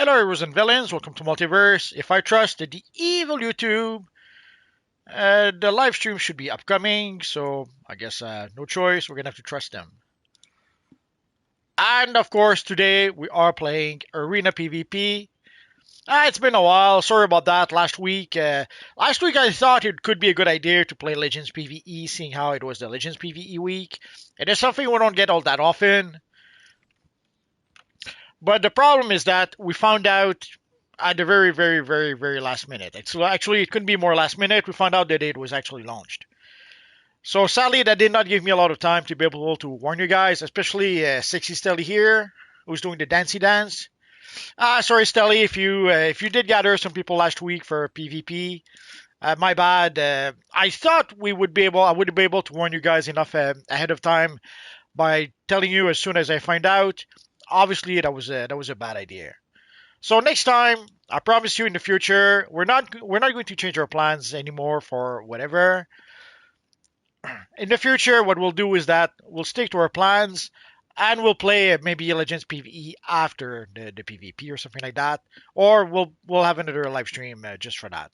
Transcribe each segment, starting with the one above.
Hello, heroes and villains. Welcome to Multiverse. If I trust the evil YouTube, the live stream should be upcoming, so I guess no choice. We're gonna have to trust them. And of course, today we are playing Arena PvP. It's been a while. Sorry about that. Last week I thought it could be a good idea to play Legends PvE, seeing how it was the Legends PvE week. It is something we don't get all that often. But the problem is that we found out at the very, very, very, very last minute. Actually, it couldn't be more last minute. We found out that it was actually launched. So sadly, that did not give me a lot of time to be able to warn you guys, especially Sexy Stelly here, who's doing the dancey dance. Sorry, Stelly, if you did gather some people last week for PvP. My bad. I thought I would be able to warn you guys enough ahead of time by telling you as soon as I find out. Obviously, that was a bad idea. So next time, I promise you in the future, we're not going to change our plans anymore for whatever. In the future, what we'll do is that we'll stick to our plans and we'll play maybe Legends PvE after the PvP or something like that, or we'll have another live stream just for that.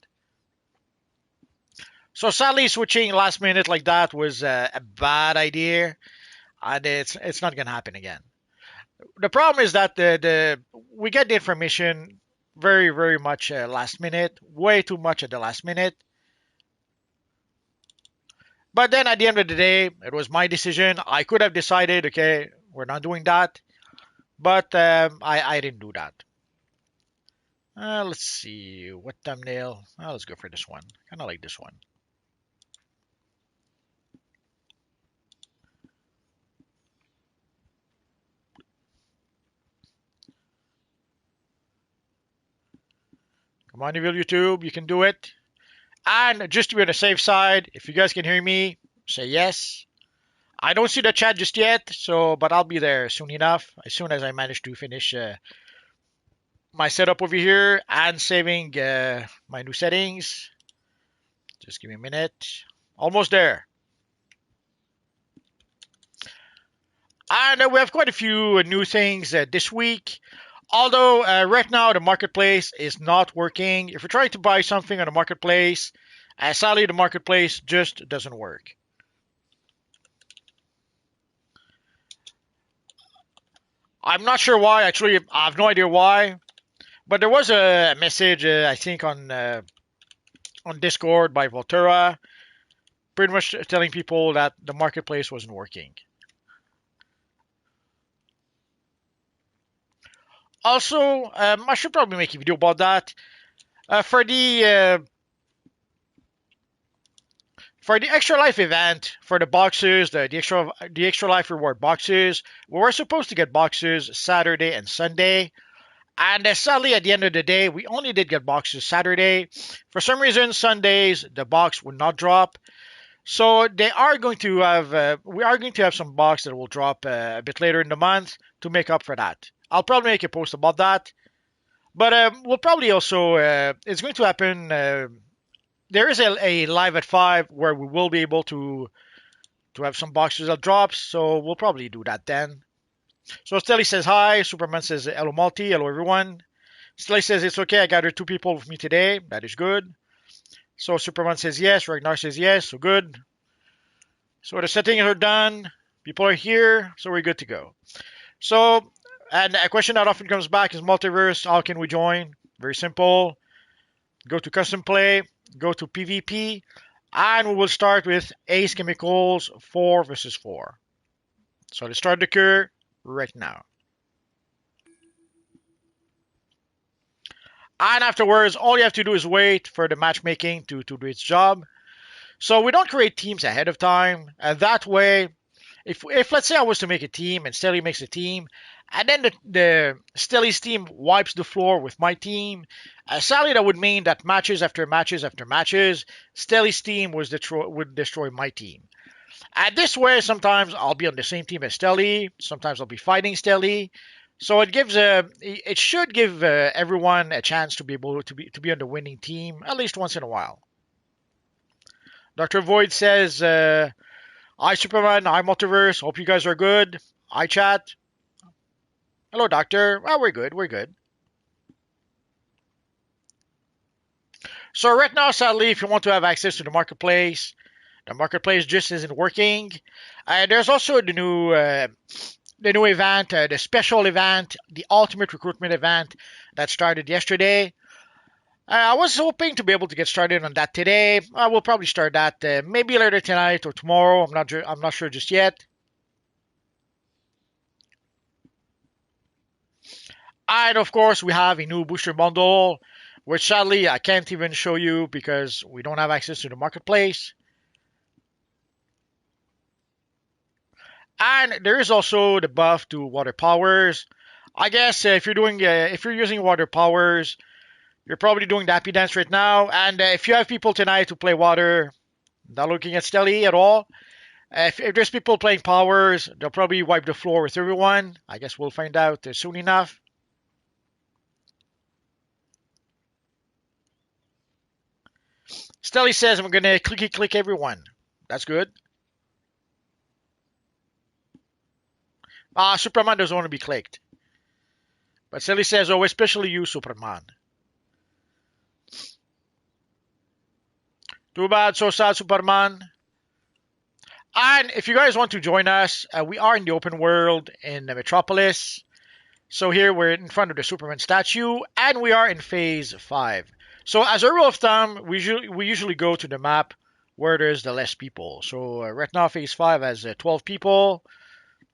So sadly, switching last minute like that was a bad idea, and it's not gonna happen again. The problem is that we get the information very, very much last minute, way too much at the last minute. But then at the end of the day, it was my decision. I could have decided, okay, we're not doing that, but I didn't do that. Let's see what thumbnail. Let's go for this one. Kind of like this one. Come on, Evil YouTube, you can do it. And just to be on the safe side, if you guys can hear me, say yes. I don't see the chat just yet, but I'll be there soon enough, as soon as I manage to finish my setup over here and saving my new settings. Just give me a minute. Almost there. And we have quite a few new things this week. Although right now the marketplace is not working. If you're trying to buy something on the marketplace, sadly the marketplace just doesn't work. I'm not sure why. Actually, I have no idea why. But there was a message, I think, on Discord by Volterra, pretty much telling people that the marketplace wasn't working. Also, I should probably make a video about that. For the extra life event, for the boxes, the extra life reward boxes, we were supposed to get boxes Saturday and Sunday. And sadly, at the end of the day, we only did get boxes Saturday. For some reason, Sundays the box would not drop. So we are going to have some box that will drop a bit later in the month to make up for that. I'll probably make a post about that. But we'll probably also it's going to happen. There is a live at 5 where we will be able to have some boxes that drops. So we'll probably do that then. So Stelly says hi. Superman says hello multi. Hello everyone. Stelly says it's okay. I gathered 2 people with me today. That is good. So Superman says yes. Ragnar says yes. So good. So the settings are done. People are here. So we're good to go. So, and a question that often comes back is multiverse. How can we join? Very simple. Go to custom play. Go to PvP. And we will start with Ace Chemicals 4 versus 4. So let's start the queue right now. And afterwards, all you have to do is wait for the matchmaking to do its job. So we don't create teams ahead of time. And that way, if let's say I was to make a team and Stelly makes a team, and then the Stelly's team wipes the floor with my team, sadly that would mean that matches after matches after matches, Stelly's team would destroy my team. And this way, sometimes I'll be on the same team as Stelly, sometimes I'll be fighting Stelly. So it should give everyone a chance to be able to be on the winning team at least once in a while. Dr. Void says, "Hi Superman, hi Multiverse. Hope you guys are good. Hi chat. Hello Doctor. Well, we're good. We're good. So right now, sadly, if you want to have access to the marketplace just isn't working. There's also the new event, the special event, the ultimate recruitment event that started yesterday. I was hoping to be able to get started on that today. I will probably start that maybe later tonight or tomorrow. I'm not sure just yet. And of course, we have a new booster bundle, which sadly I can't even show you because we don't have access to the marketplace. And there is also the buff to water powers. I guess if you're using water powers, you're probably doing the happy dance right now. And if you have people tonight who play water, not looking at Stelly at all. If there's people playing powers, they'll probably wipe the floor with everyone. I guess we'll find out soon enough. Stelly says I'm gonna clicky click everyone. That's good. Superman doesn't want to be clicked. But Stelly says, oh, especially you, Superman. Too bad, so sad, Superman. And if you guys want to join us, we are in the open world in the Metropolis. So here we're in front of the Superman statue, and we are in Phase 5. So as a rule of thumb, we usually go to the map where there's the less people. So right now Phase 5 has 12 people.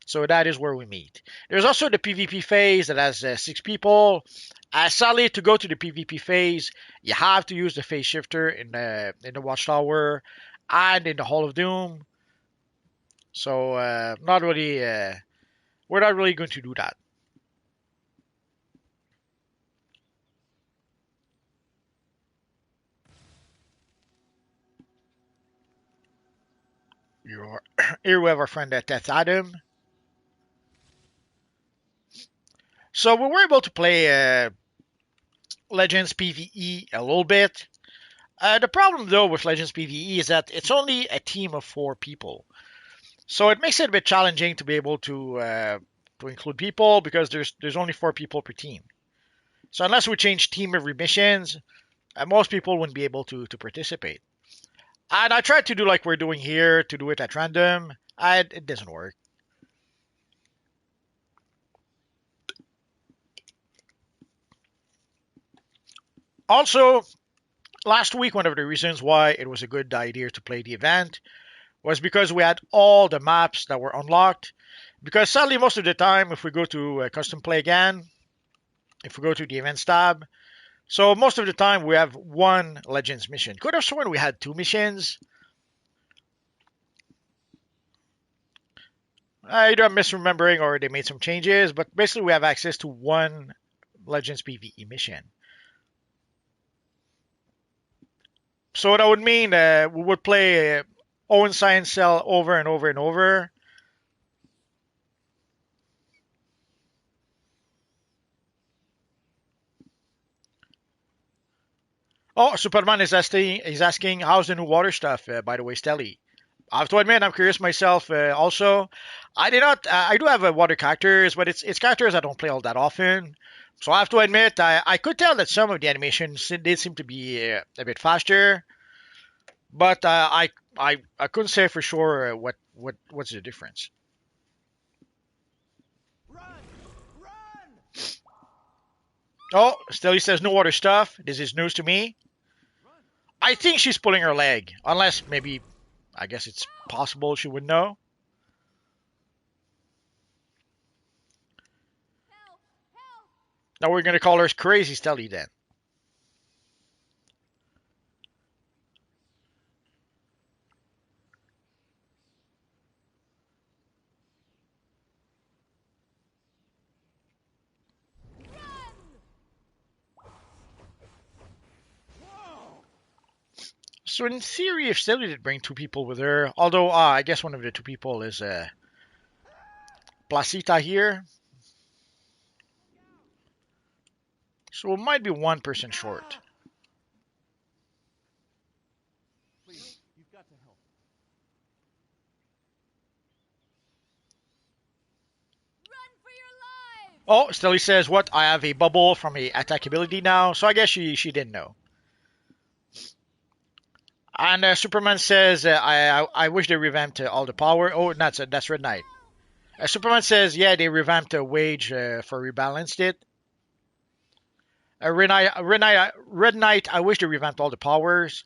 So that is where we meet. There's also the PvP phase that has 6 people. Sadly, to go to the PvP phase, you have to use the phase shifter in the Watchtower and in the Hall of Doom. So not really, we're not really going to do that. Here we have our friend Death Adam. So we were able to play Legends PvE a little bit. The problem though with Legends PvE is that it's only a team of 4 people. So it makes it a bit challenging to be able to include people because there's only 4 people per team. So unless we change team every missions, most people wouldn't be able to participate. And I tried to do like we're doing here, to do it at random. It doesn't work. Also, last week, one of the reasons why it was a good idea to play the event was because we had all the maps that were unlocked. Because sadly, most of the time, if we go to custom play again, if we go to the events tab, so most of the time we have 1 Legends mission. Could have sworn we had 2 missions. Either I'm misremembering or they made some changes, but basically we have access to 1 Legends PvE mission. So that would mean we would play Owen Science Cell over and over and over. Oh, Superman is asking how's the new water stuff, by the way, Stelly. I have to admit, I'm curious myself also. I did not. I do have water characters, but it's characters I don't play all that often. So I have to admit, I could tell that some of the animations did seem to be a bit faster, but I couldn't say for sure what's the difference. Run! Run! Oh, Stelly says no water stuff. This is news to me. I think she's pulling her leg, unless maybe, I guess it's possible she would know. Help! Help! Now we're gonna call her crazy Stelly then. So in theory, if Stelly did bring 2 people with her, although I guess one of the 2 people is Placita here, so it might be 1 person short. Please, you've got to help. Run for your lives! Oh, Stelly says, what? I have a bubble from a attack ability now, so I guess she didn't know. And Superman says, I wish they revamped all the power. Oh, that's Red Knight. Superman says, yeah, they revamped the wage for rebalanced it. Red Knight, I wish they revamped all the powers.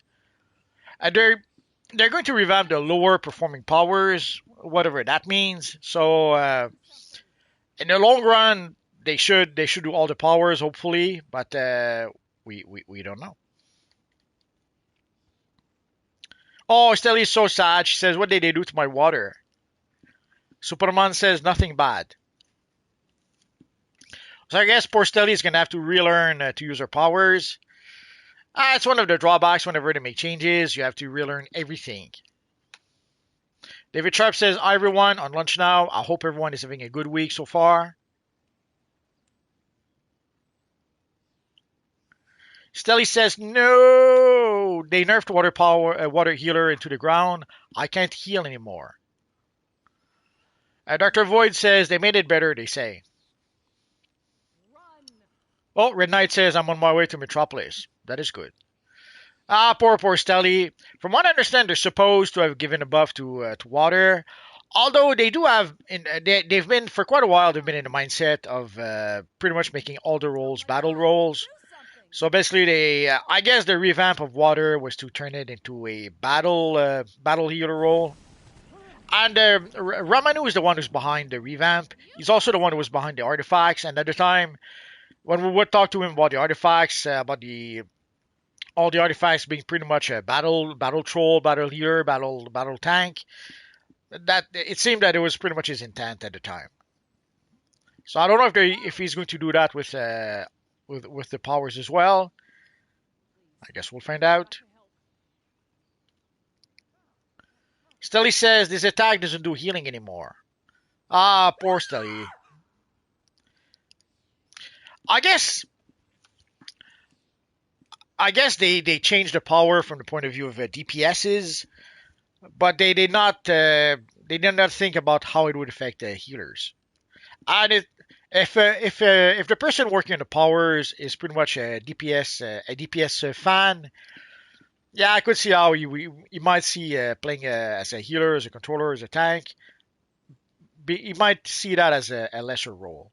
They're going to revamp the lower performing powers, whatever that means. So in the long run, they should do all the powers hopefully, but we don't know. Oh, Stelly's so sad. She says, "What did they do to my water?" Superman says, "Nothing bad." So I guess poor Stelly is gonna have to relearn to use her powers. It's one of the drawbacks whenever they make changes. You have to relearn everything. David Sharp says, "Hi everyone, on lunch now. I hope everyone is having a good week so far." Stelly says, "No, they nerfed water healer into the ground. I can't heal anymore." Dr. Void says, "They made it better, they say." Run. Oh, Red Knight says, "I'm on my way to Metropolis." That is good. Poor Stelly. From what I understand, they're supposed to have given a buff to water. Although they do have, they've been for quite a while. They've been in the mindset of pretty much making all the roles battle roles. Do something. So basically, I guess the revamp of water was to turn it into a battle healer role. And Ramanu is the one who's behind the revamp. He's also the one who was behind the artifacts. And at the time, when we would talk to him about the artifacts, about the all the artifacts being pretty much a battle troll, battle healer, battle tank, that it seemed that it was pretty much his intent at the time. So I don't know if he's going to do that with the powers as well. I guess we'll find out. Stelly says this attack doesn't do healing anymore. Poor Stelly. I guess they changed the power from the point of view of DPSs, but they did not think about how it would affect the healers. And if the person working on the powers is pretty much a DPS fan, yeah, I could see how you might see playing as a healer, as a controller, as a tank. You might see that as a lesser role.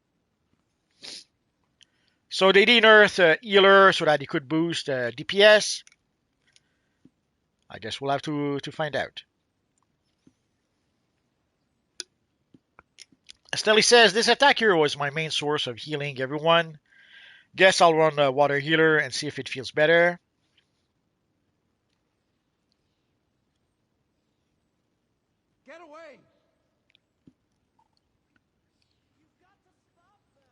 So they did nerf healer so that he could boost DPS. I guess we'll have to find out. Stelly says, this attack hero is my main source of healing everyone. Guess I'll run water healer and see if it feels better. Get away. You've got to stop them.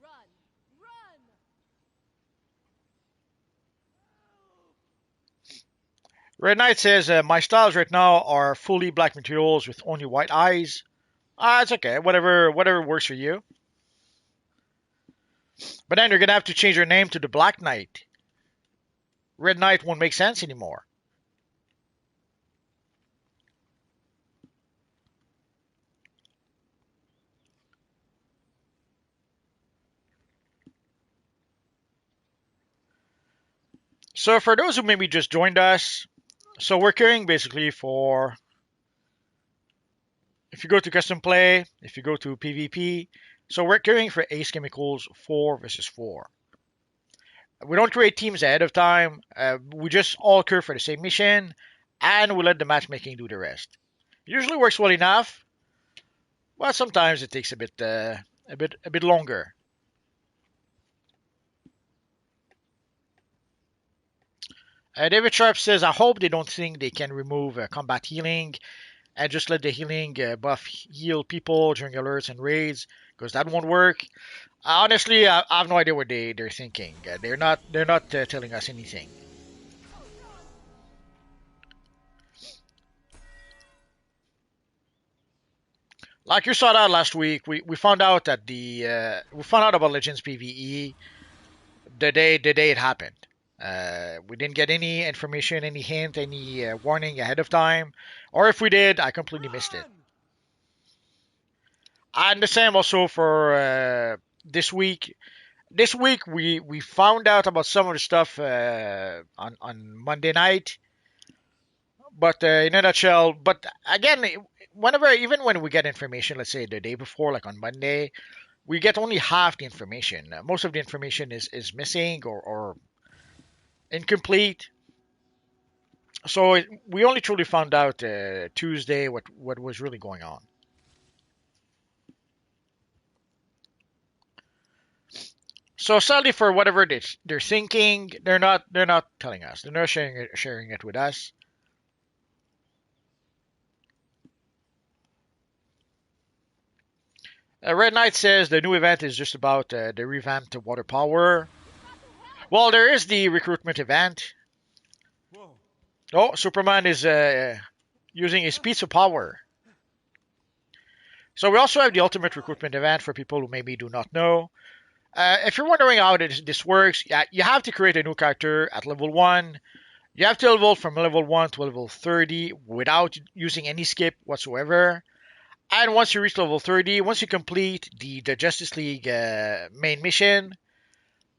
Run. Run. Red Knight says, my styles right now are fully black materials with only white eyes. It's okay. Whatever works for you. But then you're going to have to change your name to the Black Knight. Red Knight won't make sense anymore. So for those who maybe just joined us, so we're carrying basically for, if you go to custom play, if you go to PvP, so we're carrying for Ace Chemicals 4 versus 4. We don't create teams ahead of time. We just all queue for the same mission, and we let the matchmaking do the rest. It usually works well enough, but sometimes it takes a bit longer. David Sharp says, "I hope they don't think they can remove combat healing and just let the healing buff heal people during alerts and raids, because that won't work." Honestly, I have no idea what they're thinking. They're not telling us anything. Like you saw that last week, we found out that we found out about Legends PVE the day it happened. We didn't get any information, any hint, any warning ahead of time, or if we did, I completely missed it. And the same also for this week. This week we found out about some of the stuff on Monday night, but in a nutshell. But again, whenever even when we get information, let's say the day before, like on Monday, we get only half the information. Most of the information is missing or incomplete. So we only truly found out Tuesday what was really going on. So sadly, for whatever they're thinking, they're not telling us. They're not sharing it with us. Red Knight says the new event is just about the revamped water power. Well, there is the recruitment event. Whoa. Oh, Superman is using his pizza power. So we also have the ultimate recruitment event for people who maybe do not know. If you're wondering how this works, yeah, you have to create a new character at level 1. You have to level from level 1 to level 30 without using any skip whatsoever. And once you reach level 30, once you complete the Justice League main mission,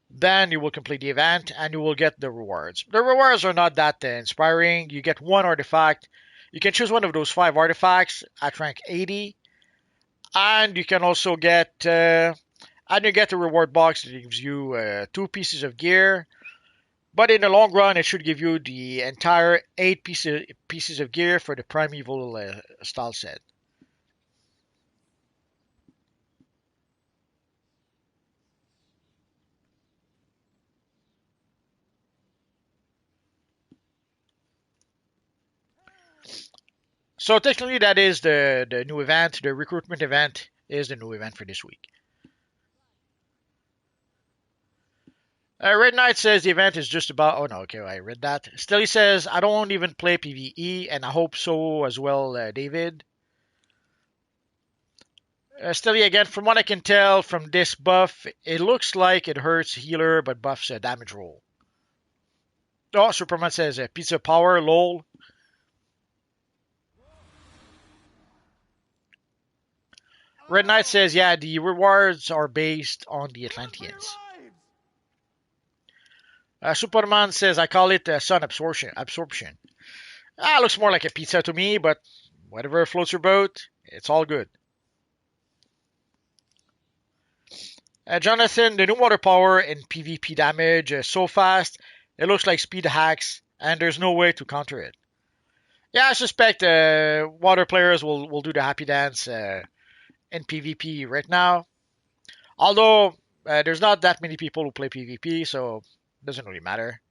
then you will complete the event and you will get the rewards. The rewards are not that inspiring. You get one artifact. You can choose one of those 5 artifacts at rank 80. And you can also get a reward box that gives you 2 pieces of gear. But in the long run, it should give you the entire 8 pieces of gear for the Primeval style set. So technically, that is the new event. The recruitment event is the new event for this week. Red Knight says the event is just about. Oh no, okay, I read that. Stilly says I don't even play PvE, and I hope so as well, David. Stilly again, from what I can tell from this buff, it looks like it hurts healer but buffs damage roll. Oh, Superman says pizza power, lol. Red Knight says, yeah, the rewards are based on the Atlanteans. Superman says, I call it sun absorption. Looks more like a pizza to me, but whatever floats your boat, it's all good. Jonathan, the new water power and PvP damage so fast, it looks like speed hacks, and there's no way to counter it. Yeah, I suspect water players will do the happy dance in PvP right now. Although there's not that many people who play PvP, so it doesn't really matter.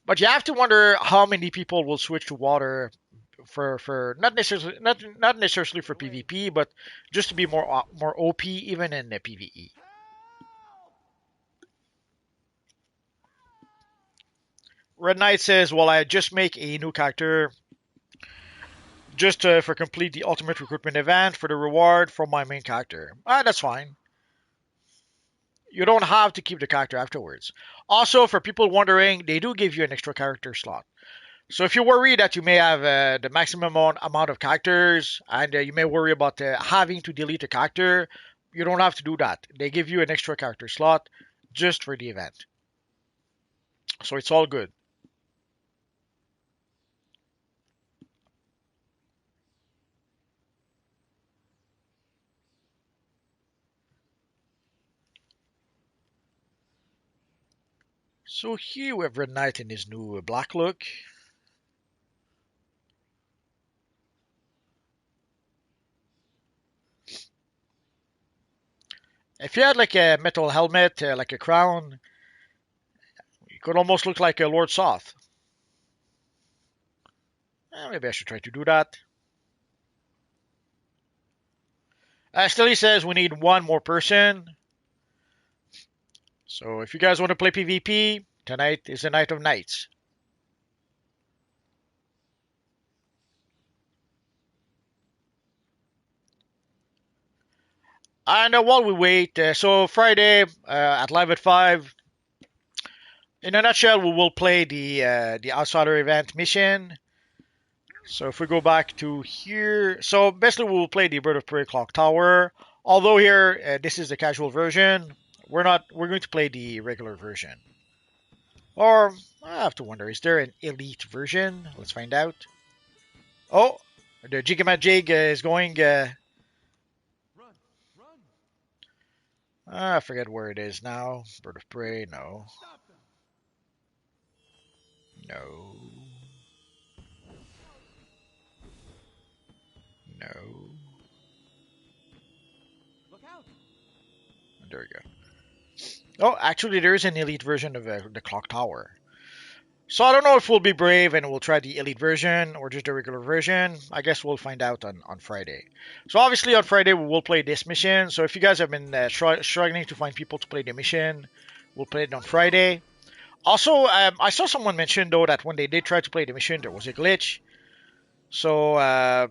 But you have to wonder how many people will switch to water for not necessarily for PvP, but just to be more OP even in the PvE. Red Knight says, "Well, I just make a new character just for complete the ultimate recruitment event for the reward from my main character. That's fine. You don't have to keep the character afterwards. Also, for people wondering, they do give you an extra character slot. So if you worry that you may have the maximum amount of characters and you may worry about having to delete a character, you don't have to do that. They give you an extra character slot just for the event. So it's all good. So here we have Red Knight in his new black look. If you had like a metal helmet, like a crown, you could almost look like a Lord Soth. Maybe I should try to do that. Still, he says we need one more person. So if you guys want to play PvP, tonight is the night of nights. And while we wait, so Friday at live at 5. In a nutshell, we will play the Outsider event mission. So if we go back to here, so basically we will play the Bird of Prey Clock Tower. Although here, this is the casual version. We're going to play the regular version. Or I have to wonder, is there an elite version? Let's find out. Oh, the Jig is going. Run! Run! I forget where it is now. Bird of Prey. No, Stop them! no, no. Look out! There we go. Oh, actually, there is an elite version of the Clock Tower. So I don't know if we'll be brave and we'll try the elite version or just the regular version. I guess we'll find out on Friday. So obviously on Friday we will play this mission. So if you guys have been struggling to find people to play the mission, we'll play it on Friday. Also, I saw someone mention though that when they did try to play the mission, there was a glitch. So I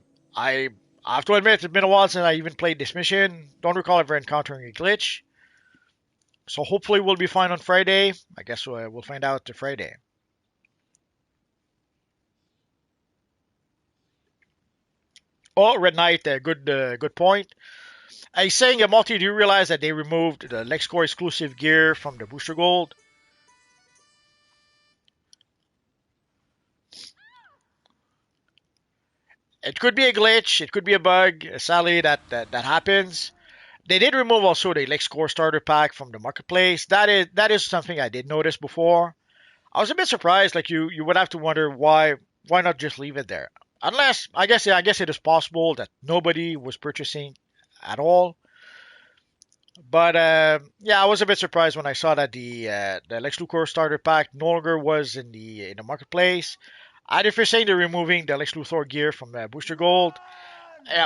have to admit it's been a while since I even played this mission. Don't recall ever encountering a glitch. So hopefully we'll be fine on Friday. I guess we'll find out the Friday. Oh, Red Knight, good point. He's saying, Multi, do you realize that they removed the LexCore exclusive gear from the Booster Gold? It could be a glitch, it could be a bug. Sadly, that happens. They did remove also the LexCore starter pack from the marketplace. That is something I did notice before. I was a bit surprised. Like you would have to wonder why not just leave it there? Unless I guess it is possible that nobody was purchasing at all. But yeah, I was a bit surprised when I saw that the Lex Luthor starter pack no longer was in the marketplace. And if you're saying they're removing the Lex Luthor gear from Booster Gold,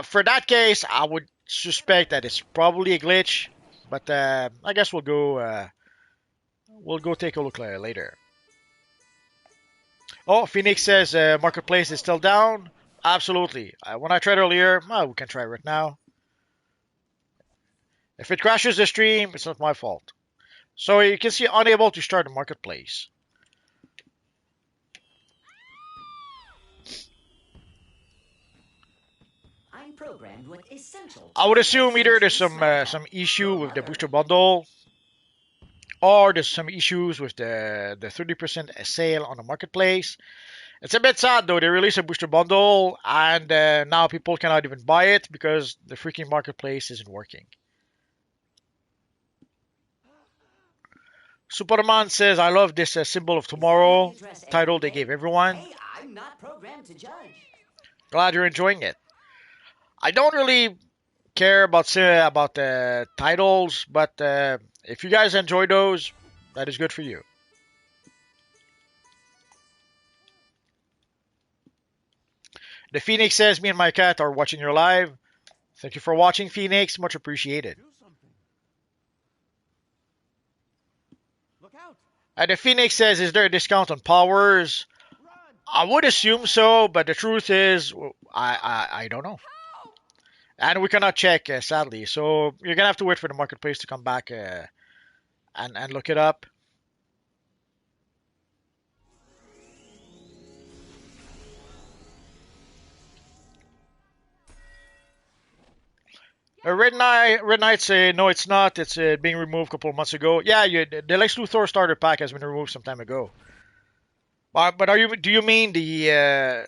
for that case, I would suspect that it's probably a glitch. But I guess we'll go take a look later. Oh, Phoenix says marketplace is still down. Absolutely. When I tried earlier, well, we can try right now. If it crashes the stream, it's not my fault. So you can see unable to start the marketplace. I'm programmed with essential. I would assume either there's some issue with the booster bundle, or there's some issues with the 30% sale on the marketplace. It's a bit sad though. They released a booster bundle and now people cannot even buy it because the freaking marketplace isn't working. Superman says, I love this symbol of tomorrow title they gave everyone. Hey, I'm not programmed to judge. Glad you're enjoying it. I don't really care about the titles, but if you guys enjoy those, that is good for you. The Phoenix says, me and my cat are watching your live. Thank you for watching, Phoenix. Much appreciated. Do something. Look out! The Phoenix says, is there a discount on powers? Run! I would assume so, but the truth is, I don't know. And we cannot check, sadly. So you're gonna have to wait for the marketplace to come back and look it up. Red Knight say no, it's not. It's being removed a couple of months ago. Yeah, the Lex Luthor starter pack has been removed some time ago. But do you mean the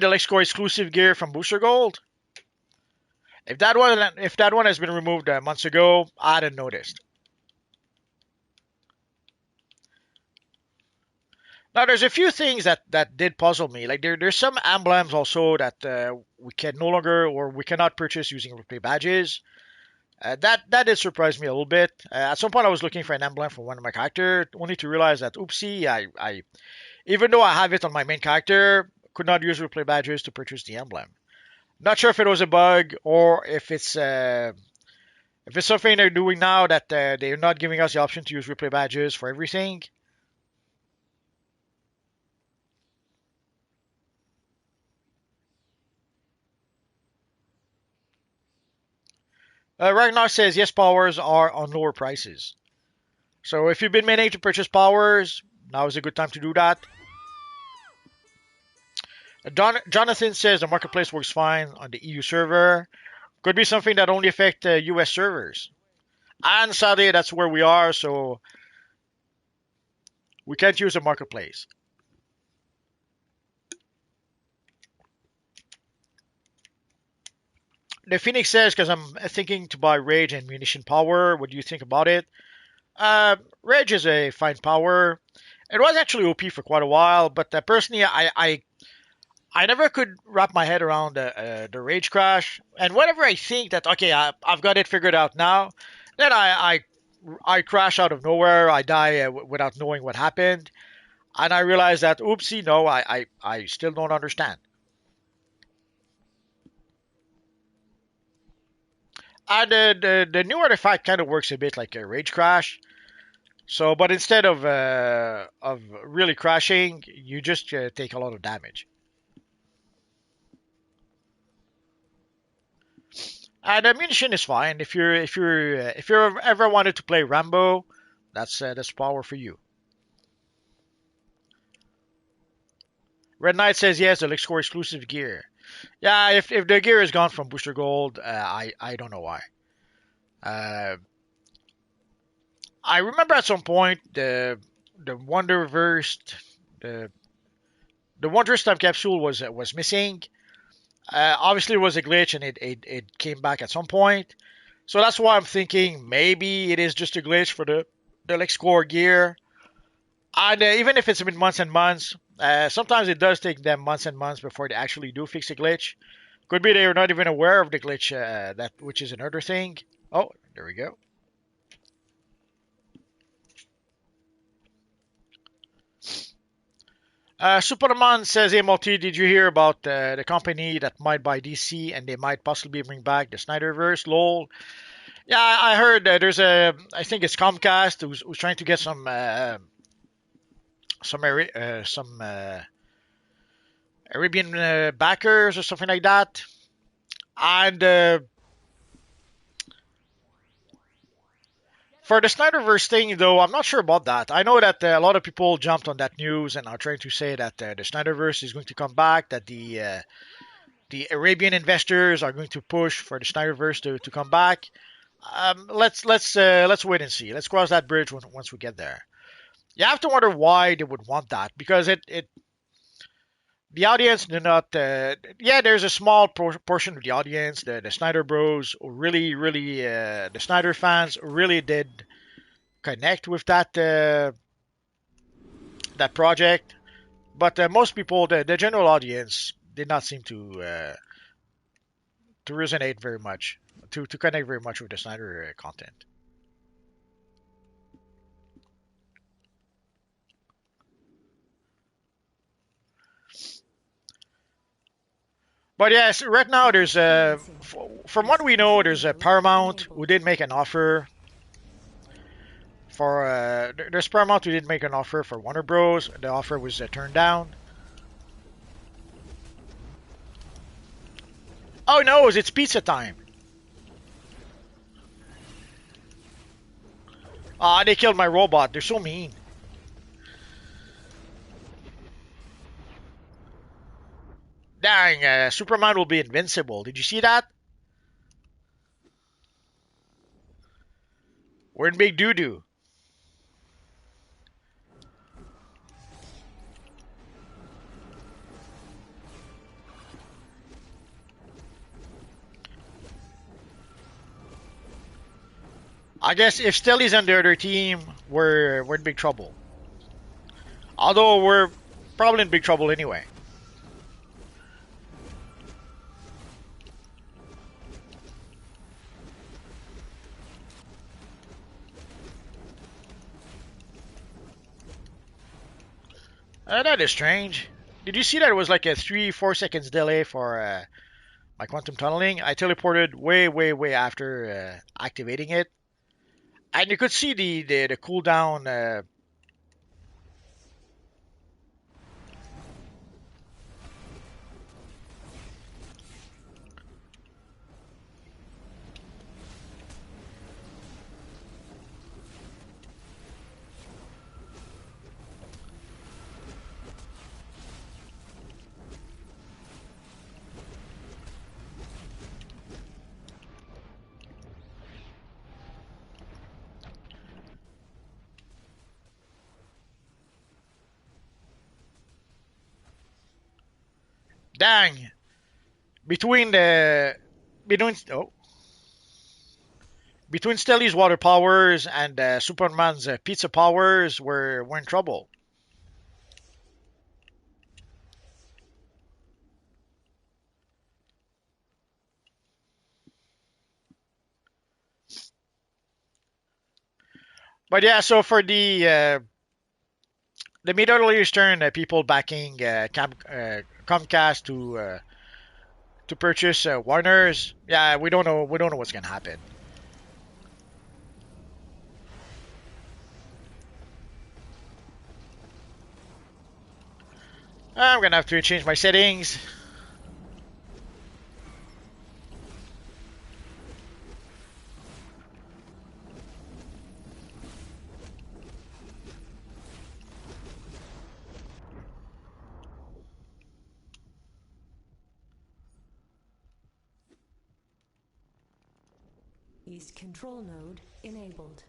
Lex Core exclusive gear from Booster Gold? If that one has been removed months ago, I hadn't noticed. Now, there's a few things that did puzzle me. Like there's some emblems also that we can no longer or we cannot purchase using replay badges. That did surprise me a little bit. At some point, I was looking for an emblem for one of my character, only to realize that oopsie, I even though I have it on my main character, could not use replay badges to purchase the emblem. Not sure if it was a bug or if it's something they're doing now that they're not giving us the option to use replay badges for everything. Ragnar says, yes, powers are on lower prices. So if you've been meaning to purchase powers, now is a good time to do that. Jonathan says the marketplace works fine on the EU server. Could be something that only affect US servers. And sadly, that's where we are, so we can't use the marketplace. The Phoenix says, because I'm thinking to buy Rage and Munition Power. What do you think about it? Rage is a fine power. It was actually OP for quite a while, but personally, I never could wrap my head around the Rage Crash. And whenever I think that, okay, I've got it figured out now, then I crash out of nowhere. I die without knowing what happened. And I realize that, oopsie, no, I still don't understand. And the new artifact kind of works a bit like a Rage Crash. So, but instead of really crashing, you just take a lot of damage. And ammunition is fine if you're ever wanted to play Rambo, that's power for you. Red Knight says yes, the Elixir exclusive gear. Yeah, if the gear is gone from Booster Gold, I don't know why. Uh, I remember at some point the Wonderverse the the Wondrous Time Capsule was missing. Obviously, it was a glitch and it came back at some point. So that's why I'm thinking maybe it is just a glitch for the Elixir gear. And even if it's been months and months, sometimes it does take them months and months before they actually do fix a glitch. Could be they're not even aware of the glitch, that which is another thing. Oh, there we go. Superman says, "Hey, Multi, did you hear about the company that might buy DC and they might possibly bring back the Snyderverse? Lol." Yeah, I heard there's I think it's Comcast who's trying to get some Arabian backers or something like that. And for the Snyderverse thing, though, I'm not sure about that. I know that a lot of people jumped on that news and are trying to say that the Snyderverse is going to come back, that the Arabian investors are going to push for the Snyderverse to come back. Let's wait and see. Let's cross that bridge once we get there. You have to wonder why they would want that, because it the audience do not. Yeah, there's a small portion of the audience, the Snyder Bros, really, the Snyder fans really did connect with that project. But most people, the general audience, did not seem to resonate very much, to connect very much with the Snyder content. But yes, right now there's from what we know, there's a Paramount who did make an offer for there's Paramount who did make an offer for Warner Bros. The offer was turned down. Oh no, it's pizza time. Ah, they killed my robot. They're so mean. Dang, Superman will be invincible. Did you see that? We're in big doo doo. I guess if Stelly's on the other team, we're in big trouble. Although we're probably in big trouble anyway. That is strange. Did you see that it was like a 3-4 seconds delay for my quantum tunneling? I teleported way after activating it, and you could see the cooldown. dang. Between the between oh between Stelly's water powers and Superman's pizza powers, we're in trouble. But yeah, so for the Middle Eastern people backing Comcast to purchase Warner's, yeah, we don't know what's gonna happen. I'm gonna have to change my settings. 'East control node enabled.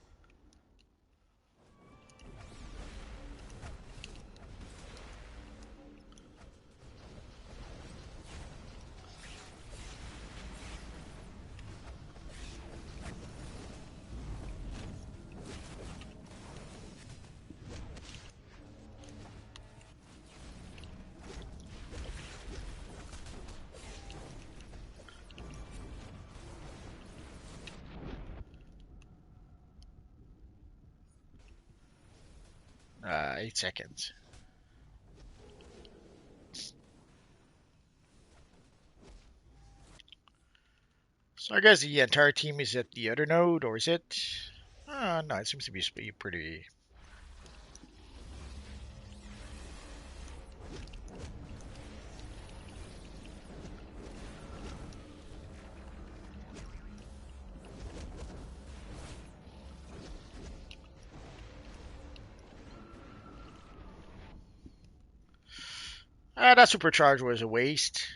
Eight seconds. So I guess the entire team is at the other node, or is it? No, it seems to be pretty. That supercharge was a waste.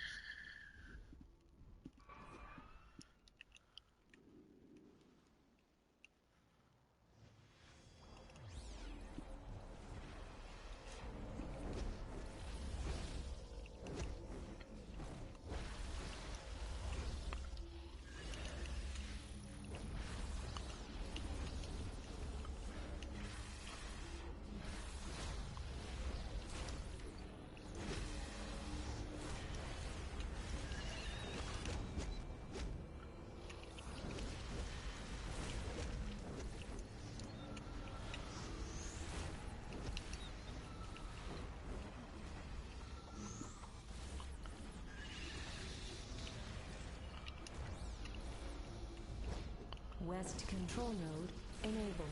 West control node enabled.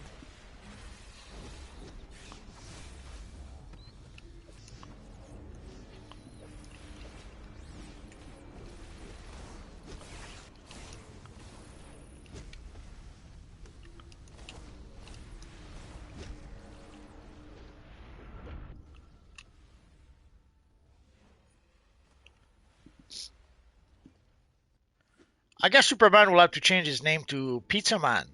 I guess Superman will have to change his name to Pizza Man.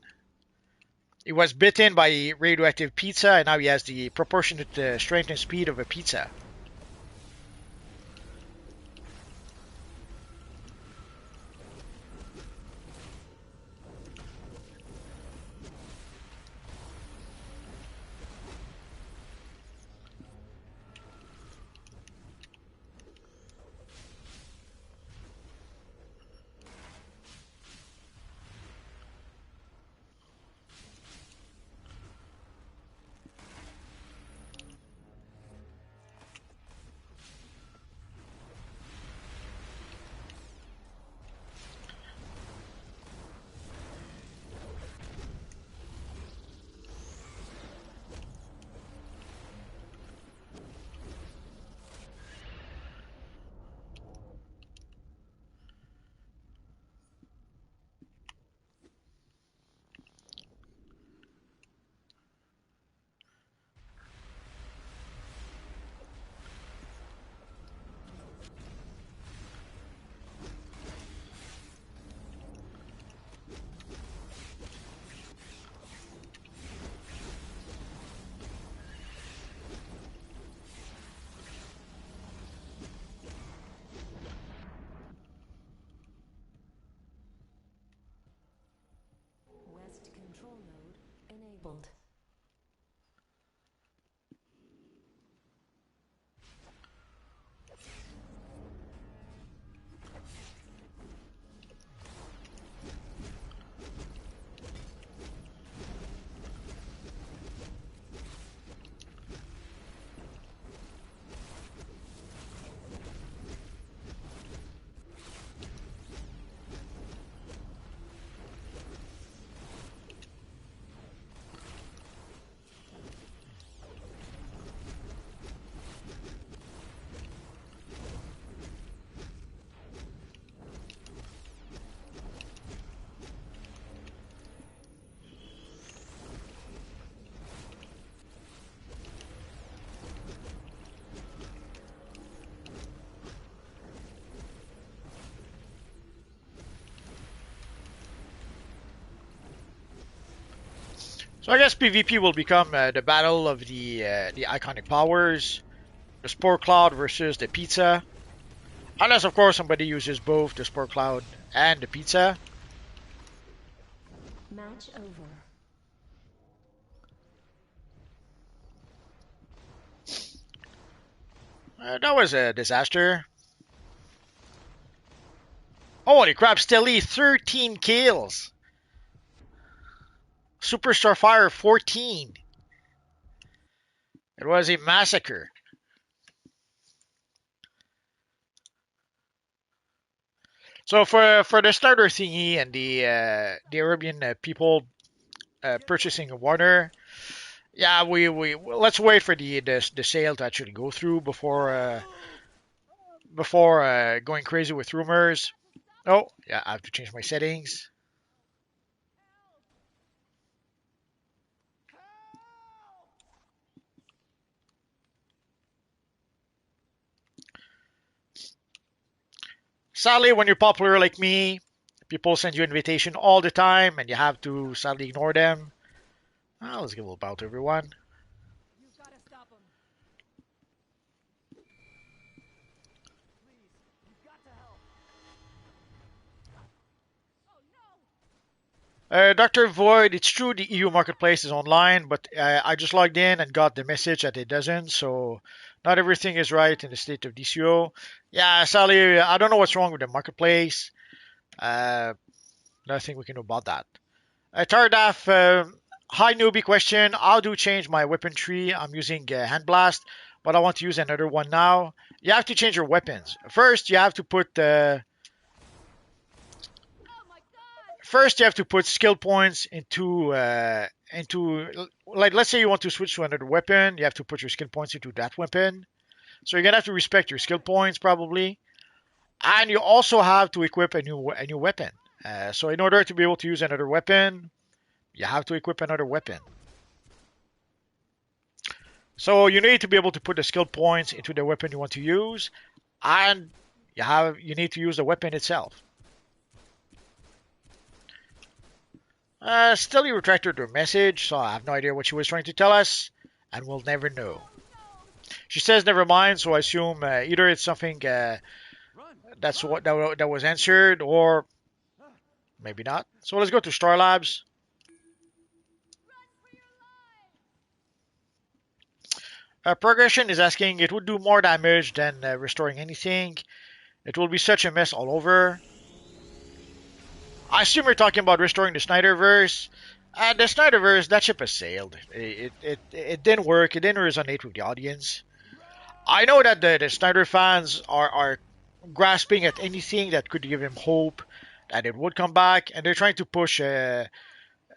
He was bitten by radioactive pizza, and now he has the proportionate strength and speed of a pizza. So I guess PvP will become the battle of the iconic powers, the Spore Cloud versus the Pizza. Unless, of course, somebody uses both the Spore Cloud and the Pizza. Match over. That was a disaster. Holy crap, Stelly, 13 kills. Super Starfire, 14. It was a massacre. So for the starter thingy and the Arabian people purchasing water, yeah, we let's wait for the sale to actually go through before going crazy with rumors. Oh, yeah, I have to change my settings. Sadly, when you're popular like me, people send you invitation all the time, and you have to sadly ignore them. Let's give a little bow to everyone. You've got to stop him. Please, you've got to help. Oh no! Dr. Void, it's true the EU marketplace is online, but I just logged in and got the message that it doesn't, so not everything is right in the state of DCUO. Yeah, Sally, I don't know what's wrong with the marketplace. Nothing we can do about that. Tardaf, hi newbie question. How do change my weapon tree? I'm using Hand Blast, but I want to use another one now. You have to change your weapons. First, you have to put first you have to put skill points into like let's say you want to switch to another weapon, you have to put your skill points into that weapon. So you're gonna have to respect your skill points probably, and you also have to equip a new weapon. So in order to be able to use another weapon, you have to equip another weapon. So you need to be able to put the skill points into the weapon you want to use, and you need to use the weapon itself. Still, you retracted her message, so I have no idea what she was trying to tell us, and we'll never know. She says never mind, so I assume either it's something that's what that was answered, or maybe not. So let's go to Star Labs. Progression is asking it would do more damage than restoring anything. It will be such a mess all over. I assume you're talking about restoring the Snyderverse. The Snyderverse, that ship has sailed. It didn't work. It didn't resonate with the audience. I know that the Snyder fans are grasping at anything that could give him hope that it would come back, and they're trying to push. There's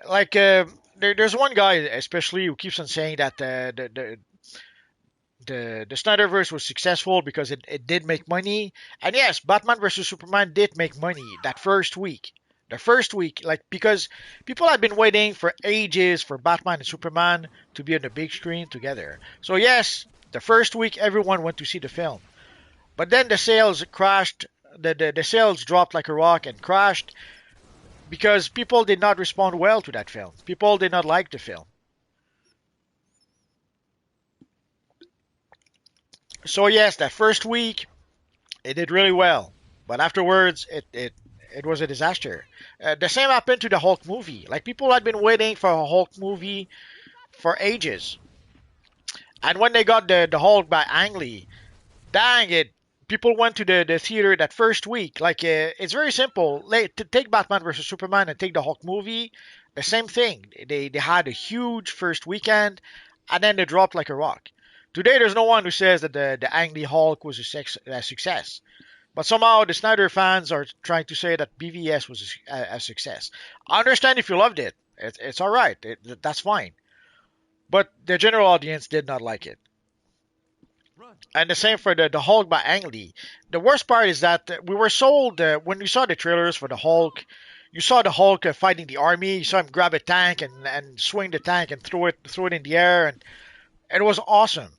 one guy especially who keeps on saying that the Snyderverse was successful because it did make money. And yes, Batman versus Superman did make money that first week. The first week, like because people have been waiting for ages for Batman and Superman to be on the big screen together. So yes, the first week everyone went to see the film. But then the sales crashed. The sales dropped like a rock and crashed because people did not respond well to that film. People did not like the film. So yes, that first week it did really well, but afterwards it was a disaster. The same happened to the Hulk movie. Like people had been waiting for a Hulk movie for ages, and when they got the Hulk by Ang Lee, dang it, people went to the theater that first week. Like it's very simple. To take Batman versus Superman and take the Hulk movie, the same thing. They had a huge first weekend, and then they dropped like a rock. Today, there's no one who says that the Ang Lee Hulk was a success. But somehow the Snyder fans are trying to say that BVS was a success. I understand if you loved it. It's all right. That's fine. But the general audience did not like it. Run. And the same for the Hulk by Ang Lee. The worst part is that we were sold, when we saw the trailers for the Hulk, you saw the Hulk fighting the army. You saw him grab a tank and swing the tank and throw it in the air. And it was awesome.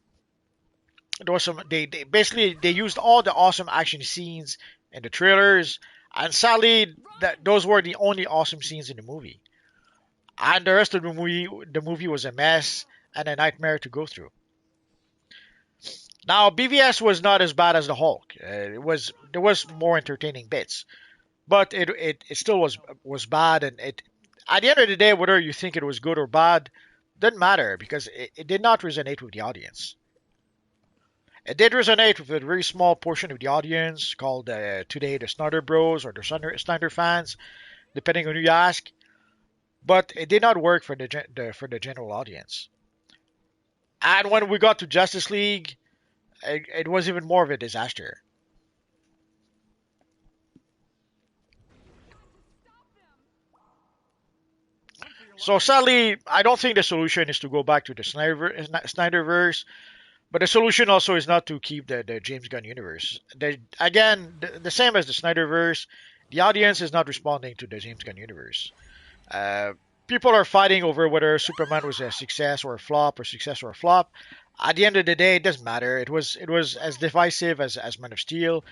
There was some they basically they used all the awesome action scenes in the trailers, and sadly those were the only awesome scenes in the movie. and the rest of the movie was a mess and a nightmare to go through. Now, BVS was not as bad as the Hulk. There was more entertaining bits, but it still was bad, and it at the end of the day, whether you think it was good or bad, doesn't matter because it did not resonate with the audience. It did resonate with a very small portion of the audience called today the Snyder Bros or the Snyder fans, depending on who you ask. But it did not work for for the general audience. And when we got to Justice League, it was even more of a disaster. So sadly, I don't think the solution is to go back to the Snyderverse, but the solution also is not to keep the James Gunn universe. Again, the same as the Snyderverse, the audience is not responding to the James Gunn universe. Uh, People are fighting over whether Superman was a success or a flop, or success or a flop. At the end of the day, it doesn't matter. It was as divisive as Man of Steel,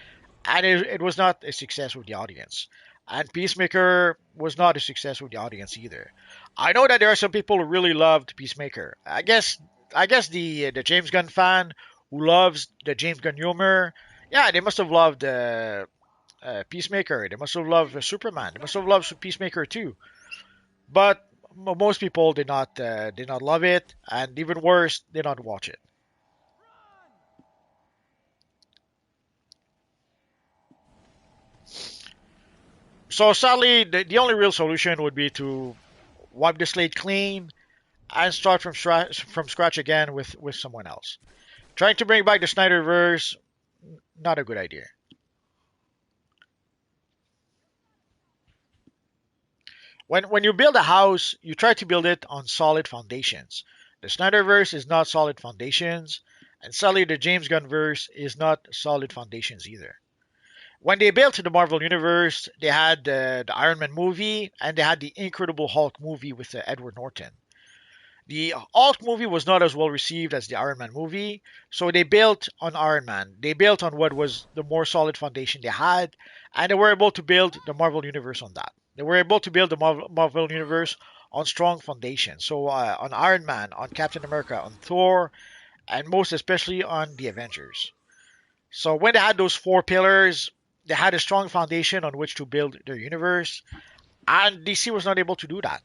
and it was not a success with the audience. And Peacemaker was not a success with the audience either. I know that there are some people who really loved Peacemaker. I guess the James Gunn fan who loves the James Gunn humor, yeah, they must have loved Peacemaker. They must have loved Superman. They must have loved Peacemaker too. But most people did not love it, and even worse, did not watch it. So sadly, the only real solution would be to wipe the slate clean and start from scratch again with someone else. Trying to bring back the Snyderverse, not a good idea. When you build a house, you try to build it on solid foundations. The Snyderverse is not solid foundations, and sadly, the James Gunn verse is not solid foundations either. When they built the Marvel Universe, they had the Iron Man movie and they had the Incredible Hulk movie with Edward Norton. The Hulk movie was not as well received as the Iron Man movie, so they built on Iron Man. They built on what was the more solid foundation they had, and they were able to build the Marvel Universe on that. They were able to build the Marvel Universe on strong foundation. So on Iron Man, on Captain America, on Thor, and most especially on the Avengers. So when they had those four pillars, they had a strong foundation on which to build their universe, and DC was not able to do that.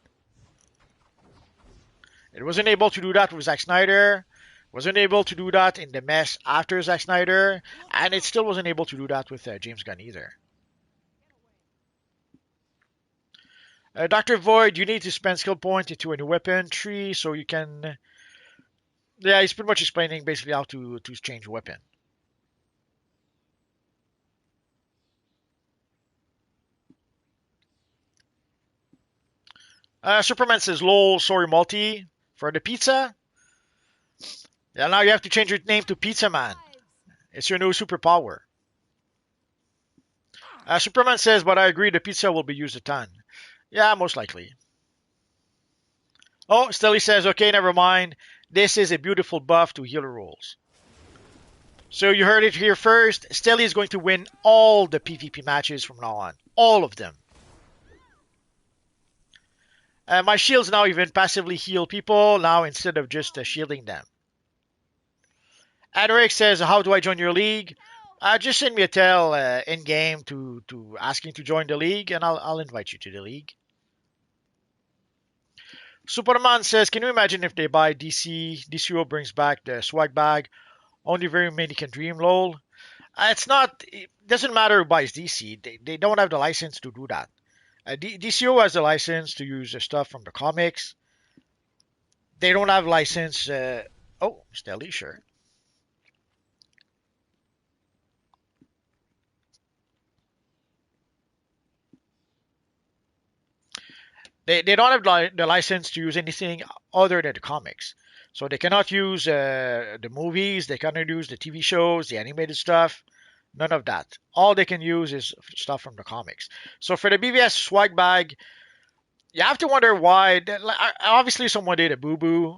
It wasn't able to do that with Zack Snyder, wasn't able to do that in the mess after Zack Snyder, and it still wasn't able to do that with James Gunn either. Dr. Void, you need to spend skill point into a new weapon tree so you can. Yeah, he's pretty much explaining basically how to change weapon. Superman says, lol, sorry, multi. For the pizza? Yeah, now you have to change your name to Pizza Man. It's your new superpower. Superman says, but I agree the pizza will be used a ton. Yeah, most likely. Oh, Stelly says, okay, never mind. This is a beautiful buff to healer rolls. So you heard it here first. Stelly is going to win all the PvP matches from now on. All of them. My shields now even passively heal people now instead of just shielding them. Adric says, how do I join your league? Just send me a tell in game to asking to join the league, and I'll invite you to the league. Superman says, can you imagine if they buy DCUO brings back the swag bag? Only very many can dream, lol. It doesn't matter who buys DC. They don't have the license to do that. DCO has the license to use the stuff from the comics. They don't have license. Oh, Stelly, sure. They don't have the license to use anything other than the comics. So they cannot use the movies, they cannot use the TV shows, the animated stuff, none of that. All they can use is stuff from the comics. So for the BVS swag bag, you have to wonder why. Obviously, someone did a boo boo.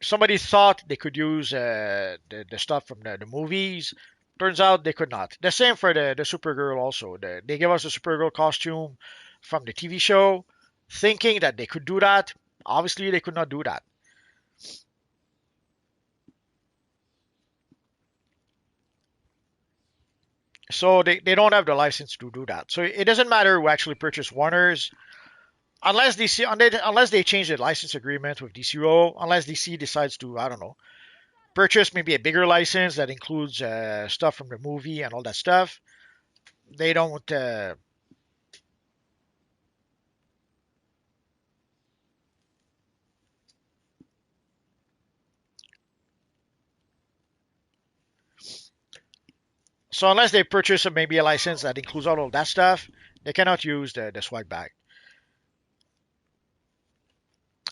Somebody thought they could use the stuff from the movies. Turns out they could not. The same for the Supergirl also. They gave us the Supergirl costume from the TV show. thinking that they could do that. Obviously, they could not do that. So they don't have the license to do that. So it doesn't matter who actually purchased Warner's, unless they change the license agreement with DCUO, unless DC decides to, I don't know, purchase maybe a bigger license that includes stuff from the movie and all that stuff. They don't. So unless they purchase maybe a license that includes all of that stuff, they cannot use the swag bag.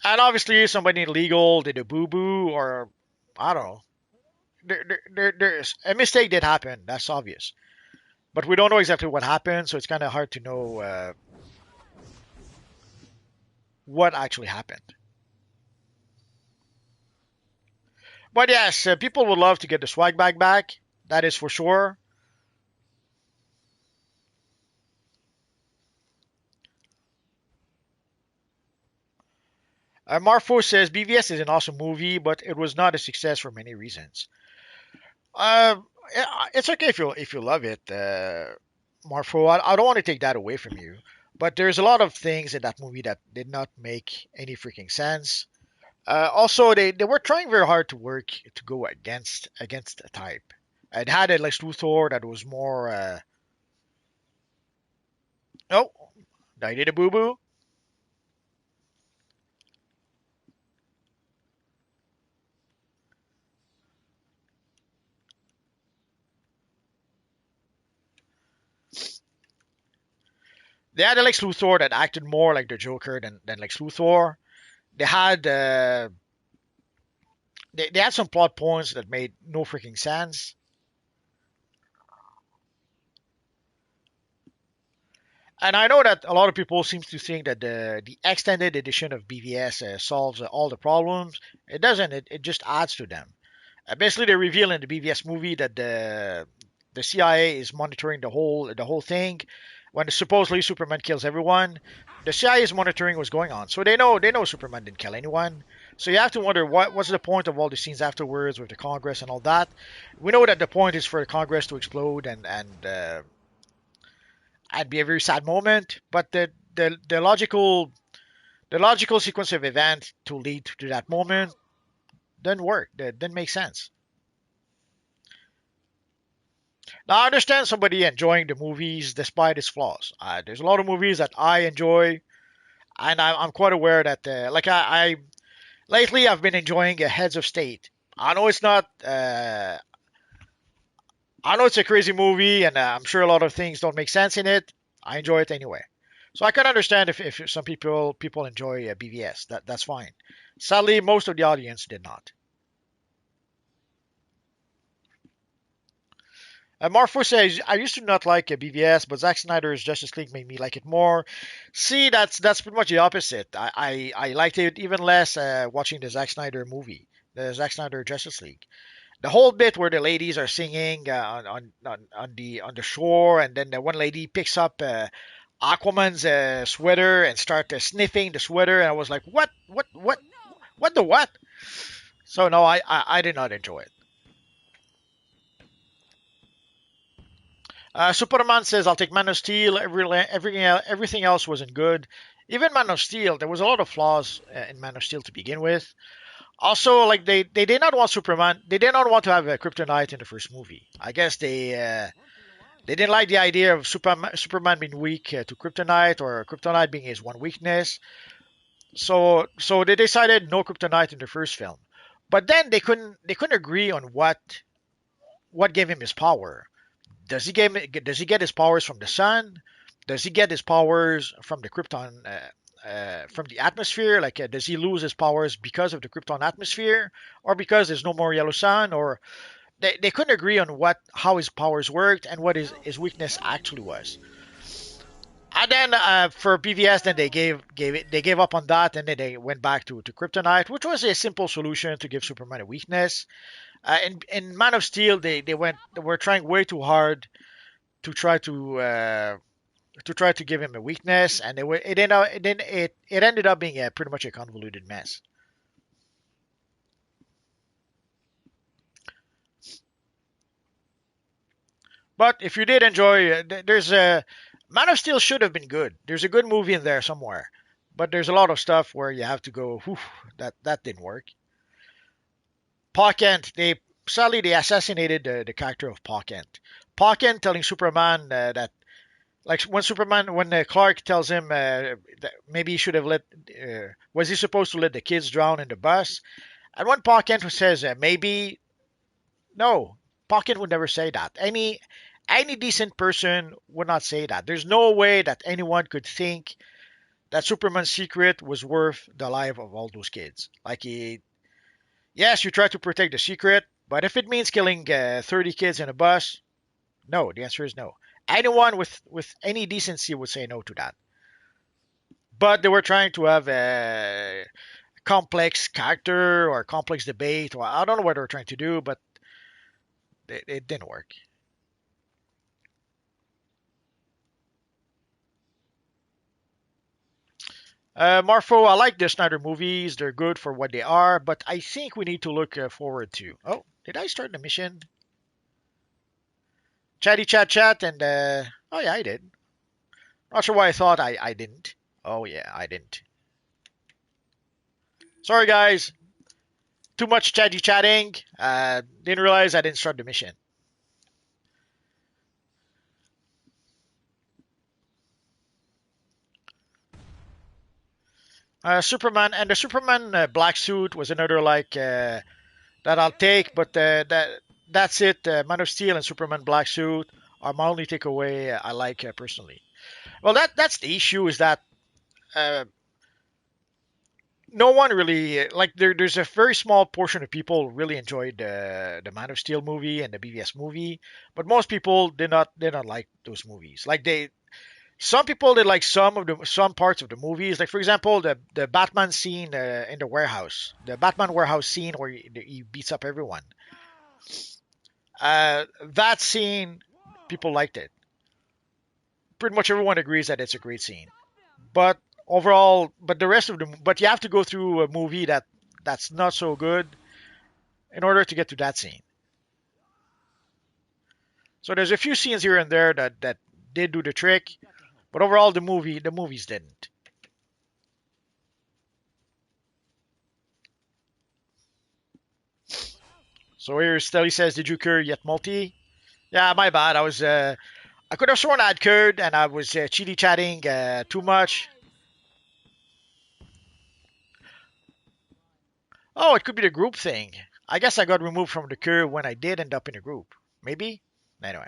And obviously, somebody illegal did a boo boo, or I don't know. There's a mistake did happen. That's obvious, but we don't know exactly what happened, so it's kind of hard to know what actually happened. But yes, people would love to get the swag bag back. That is for sure. Marfo says BVS is an awesome movie, but it was not a success for many reasons. Uh, it's okay if you love it, Marfo. I don't want to take that away from you, but there's a lot of things in that movie that did not make any freaking sense. Also, they were trying very hard to work to go against a type. It had a Lex Luthor that was more. Oh, I did a boo boo. They had a Lex Luthor that acted more like the Joker than Lex Luthor. They had they had some plot points that made no freaking sense. And I know that a lot of people seem to think that the extended edition of BVS solves all the problems. It doesn't. It just adds to them. Basically, they reveal in the BVS movie that the CIA is monitoring the whole thing. When supposedly Superman kills everyone, the CIA is monitoring what's going on. So they know Superman didn't kill anyone. So you have to wonder what's the point of all the scenes afterwards with the Congress and all that. We know that the point is for the Congress to explode and be a very sad moment. But the logical sequence of events to lead to that moment didn't work. That didn't make sense. Now I understand somebody enjoying the movies despite its flaws. There's a lot of movies that I enjoy, and I'm quite aware that I lately I've been enjoying Heads of State. I know it's not. I know it's a crazy movie, and I'm sure a lot of things don't make sense in it. I enjoy it anyway. So I can understand if some people enjoy BVS. That's fine. Sadly, most of the audience did not. Marfo says, I used to not like BVS, but Zack Snyder's Justice League made me like it more. See, that's pretty much the opposite. I liked it even less watching the Zack Snyder movie, the Zack Snyder Justice League. The whole bit where the ladies are singing on the shore, and then the one lady picks up Aquaman's sweater and start sniffing the sweater, and I was like, what the what? So no, I did not enjoy it. Superman says, "I'll take Man of Steel. Everything else wasn't good. Even Man of Steel, there was a lot of flaws in Man of Steel to begin with. Also, like they did not want Superman. They did not want to have a Kryptonite in the first movie. I guess they didn't like the idea of Superman being weak to Kryptonite, or Kryptonite being his one weakness. So they decided no Kryptonite in the first film. But then they couldn't agree on what gave him his power. Does he get his powers from the sun? Does he get his powers from the Krypton from the atmosphere? Like, does he lose his powers because of the Krypton atmosphere, or because there's no more yellow sun? Or they couldn't agree on how his powers worked and what his weakness actually was. And then for BVS, then they gave up on that, and then they went back to Kryptonite, which was a simple solution to give Superman a weakness. In Man of Steel, they were trying way too hard to try to to try to give him a weakness, and it ended up being pretty much a convoluted mess. But if you did enjoy, there's a Man of Steel should have been good. There's a good movie in there somewhere, but there's a lot of stuff where you have to go, whew, that didn't work. Pa Kent, they assassinated the character of Pa Kent. Pa Kent telling Superman that like when Clark tells him that maybe he should have let was he supposed to let the kids drown in the bus, and when Pa Kent says maybe no, Pa Kent would never say that. Any decent person would not say that. There's no way that anyone could think that Superman's secret was worth the life of all those kids. Like yes, you try to protect the secret, but if it means killing 30 kids in a bus, no. The answer is no. Anyone with any decency would say no to that. But they were trying to have a complex character or complex debate, or I don't know what they were trying to do, but it didn't work. Marfo, I like the Snyder movies. They're good for what they are, but I think we need to look forward to. Oh, did I start the mission? Chatty chat chat, and oh yeah, I did. Not sure why I thought I didn't. Oh yeah, I didn't. Sorry guys, too much chatty chatting. Didn't realize I didn't start the mission. Superman and the Superman black suit was another like that I'll take, but that's it. Man of Steel and Superman black suit are my only takeaway I like personally. Well, that's the issue is that uh, no one really like there's a very small portion of people really enjoyed the Man of Steel movie and the BVS movie, but most people did not like those movies. Like some people did like some parts of the movies. Like for example, the Batman scene in the warehouse, the Batman warehouse scene where he beats up everyone. That scene, people liked it. Pretty much everyone agrees that it's a great scene. But overall, but the rest of the, but you have to go through a movie that's not so good in order to get to that scene. So there's a few scenes here and there that did do the trick, but overall the movies didn't. So here Stelly says, "Did you cure yet multi?" Yeah, my bad. I could have sworn I'd cured and I was chitty chatting too much. Oh, it could be the group thing. I guess I got removed from the queue when I did end up in a group. Maybe? Anyway.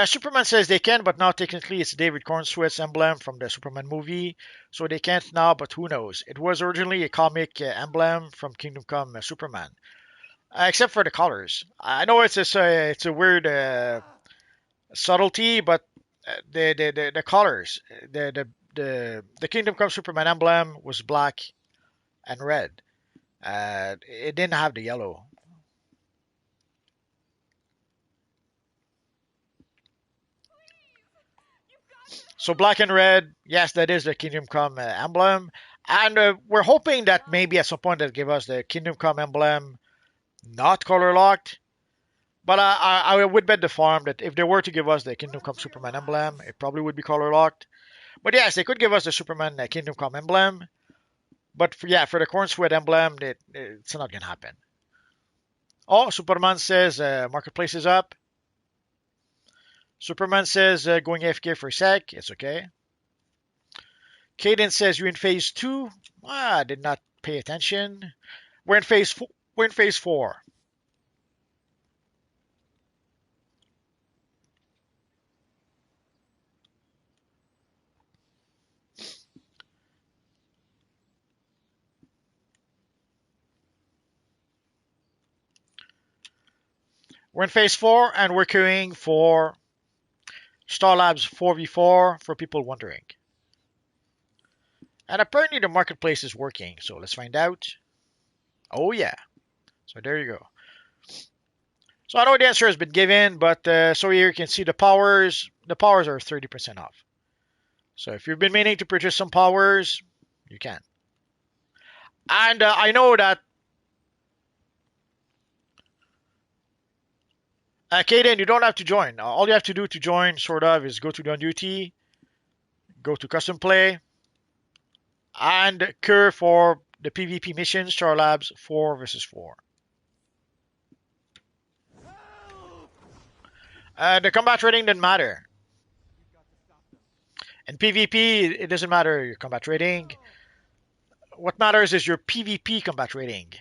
Superman says they can, but now technically it's David Cornsweet's emblem from the Superman movie, so they can't now, but who knows? It was originally a comic emblem from Kingdom Come Superman, except for the colors. I know it's a weird subtlety, but the colors, the Kingdom Come Superman emblem was black and red. It didn't have the yellow. So black and red, yes, that is the Kingdom Come emblem, and we're hoping that maybe at some point they'll give us the Kingdom Come emblem, not color locked. But I would bet the farm that if they were to give us the Kingdom Come Superman emblem, it probably would be color locked. But yes, they could give us the Superman Kingdom Come emblem. But for the Corn Sweat emblem, it's not gonna happen. Oh, Superman says marketplace is up. Superman says going AFK for a sec. It's okay. Caden says you're in phase two. I did not pay attention. We're in phase four. We're in phase four. We're in phase four, and we're queuing for Star Labs 4v4 for people wondering. And apparently the marketplace is working, so let's find out. Oh yeah. So there you go. So I know the answer has been given, but so here you can see the powers. The powers are 30% off. So if you've been meaning to purchase some powers, you can. And I know that Kaden, you don't have to join. All you have to do to join, sort of, is go to the on duty, go to custom play, and cure for the PvP missions, Star Labs 4 versus 4. The combat rating doesn't matter. In PvP, it doesn't matter your combat rating. What matters is your PvP combat rating.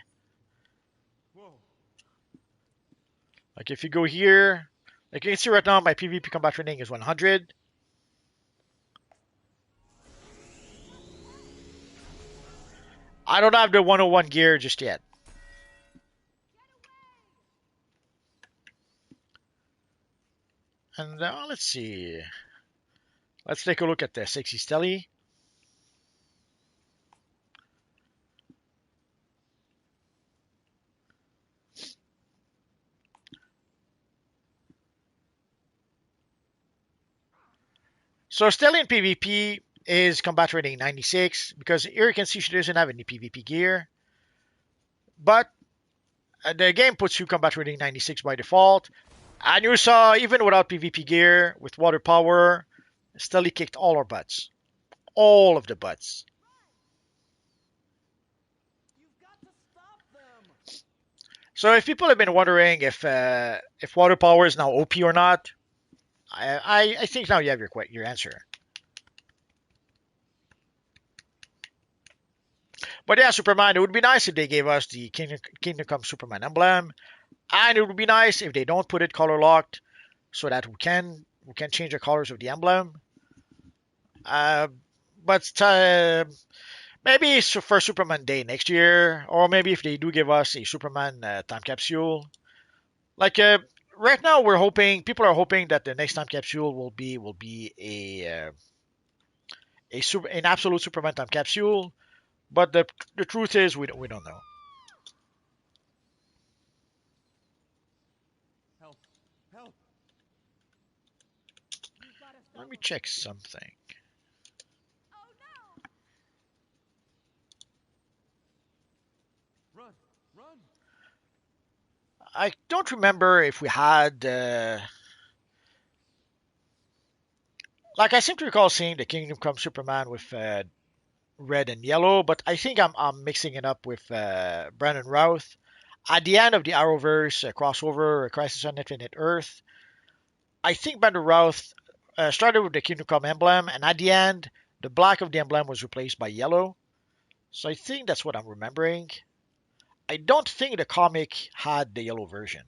Like if you go here, like you can see right now, my PvP combat rating is 100. I don't have the 101 gear just yet. And let's see. Let's take a look at the Sexy Stelly. So Stelly in PvP is combat rating 96 because here you can see she doesn't have any PvP gear. But the game puts you combat rating 96 by default. And you saw, even without PvP gear, with water power, Stelly kicked all our butts. All of the butts. So if people have been wondering if water power is now OP or not, I think now you have your answer. But yeah, Superman, it would be nice if they gave us the Kingdom Come Superman emblem, and it would be nice if they don't put it color locked, so that we can change the colors of the emblem. But maybe for Superman Day next year, or maybe if they do give us a Superman time capsule. Like right now, people are hoping that the next time capsule will be an absolute Superman time capsule. But the truth is, we don't know. Help! Help! Let me check something. Run! Run! I don't remember if we had. Like I seem to recall seeing the Kingdom Come Superman with red and yellow, but I think I'm mixing it up with Brandon Routh. At the end of the Arrowverse crossover, Crisis on Infinite Earth, I think Brandon Routh started with the Kingdom Come emblem, and at the end, the black of the emblem was replaced by yellow. So I think that's what I'm remembering. I don't think the comic had the yellow version.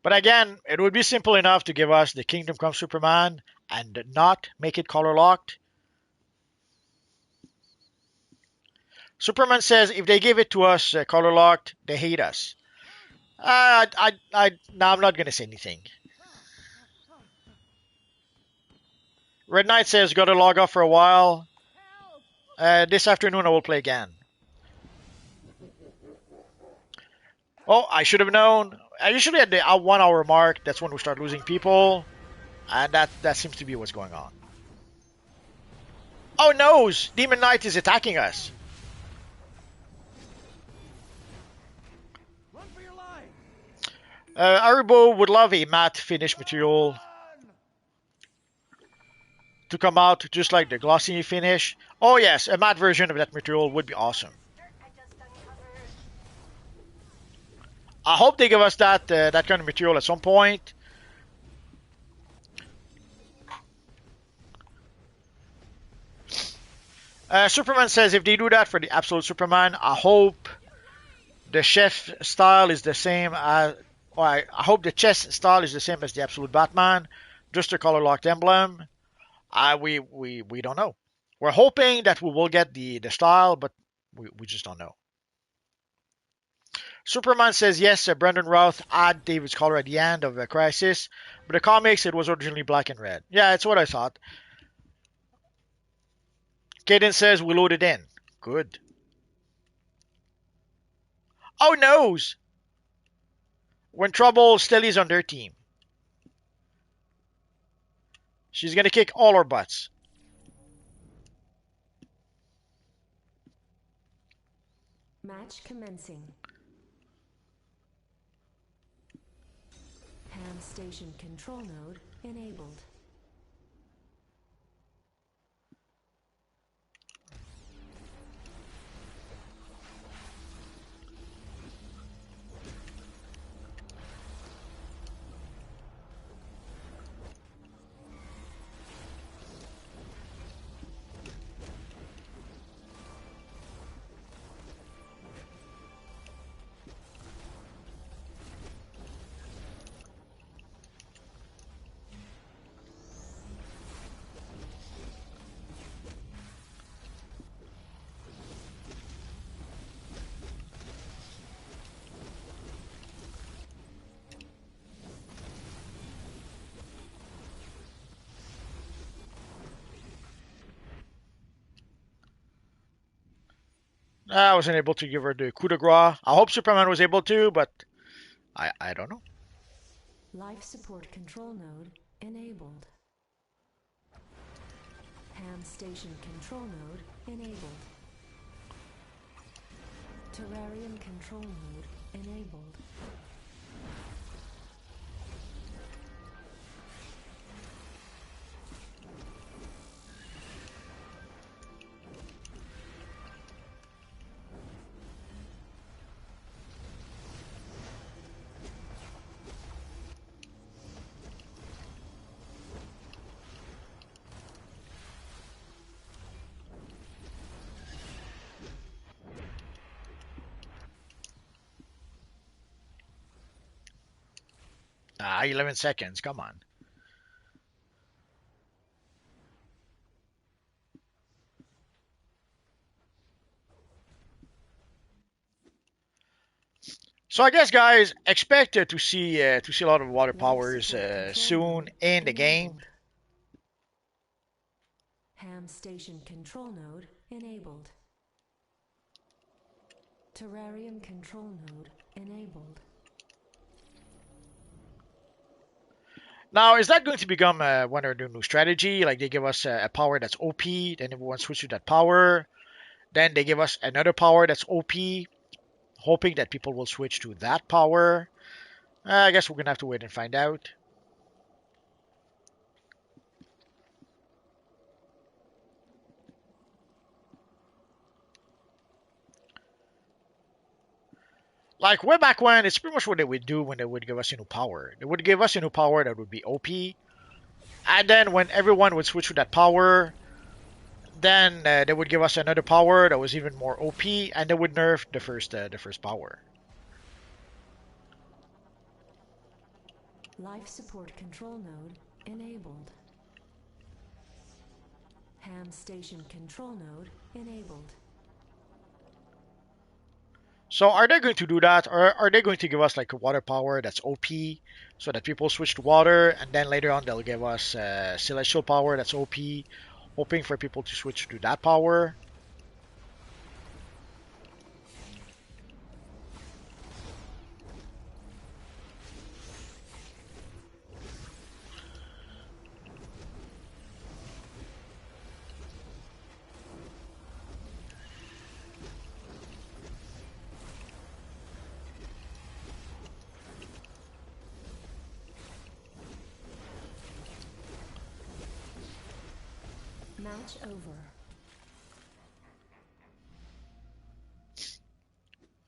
But again, it would be simple enough to give us the Kingdom Come Superman and not make it color locked. Superman says if they give it to us color locked, they hate us. No, I'm not gonna say anything. Red Knight says gotta log off for a while. This afternoon I will play again. Oh, I should have known. Usually at the 1 hour mark, that's when we start losing people, and that seems to be what's going on. Oh no! Demon Knight is attacking us. Run for your life! Aribo would love a matte finish material to come out just like the glossy finish. Oh yes, a matte version of that material would be awesome. I hope they give us that kind of material at some point. Superman says if they do that for the Absolute Superman, I hope the chef style is the same as. I hope the chest style is the same as the Absolute Batman, just a color locked emblem. We don't know. We're hoping that we will get the style, but we just don't know. Superman says yes, Brendan Routh add David's color at the end of Crisis, but the comics it was originally black and red. Yeah, it's what I thought. Kaden says we loaded in. Good. Oh noes! When trouble, Stelly's on their team. She's gonna kick all our butts. Match commencing. Ham station control node enabled. I wasn't able to give her the coup de grace. I hope Superman was able to, but I don't know. Life support control node enabled. Ham station control node enabled. Terrarium control node enabled. Ah, 11 seconds. Come on. So I guess, guys, expect to see a lot of water Life powers support control soon node in the game. enabled. Ham station control node enabled. Terrarium control node enabled. Now, is that going to become one of their new strategy? Like they give us a power that's OP, then everyone switches to that power. Then they give us another power that's OP, hoping that people will switch to that power. I guess we're gonna have to wait and find out. Like way back when, it's pretty much what they would do when they would give us a new power. They would give us a new power that would be OP, and then when everyone would switch to that power, then they would give us another power that was even more OP, and they would nerf the first power. Life support control node enabled. Ham station control node enabled. So are they going to do that, or are they going to give us like a water power that's OP, so that people switch to water, and then later on they'll give us celestial power that's OP, hoping for people to switch to that power? Match over.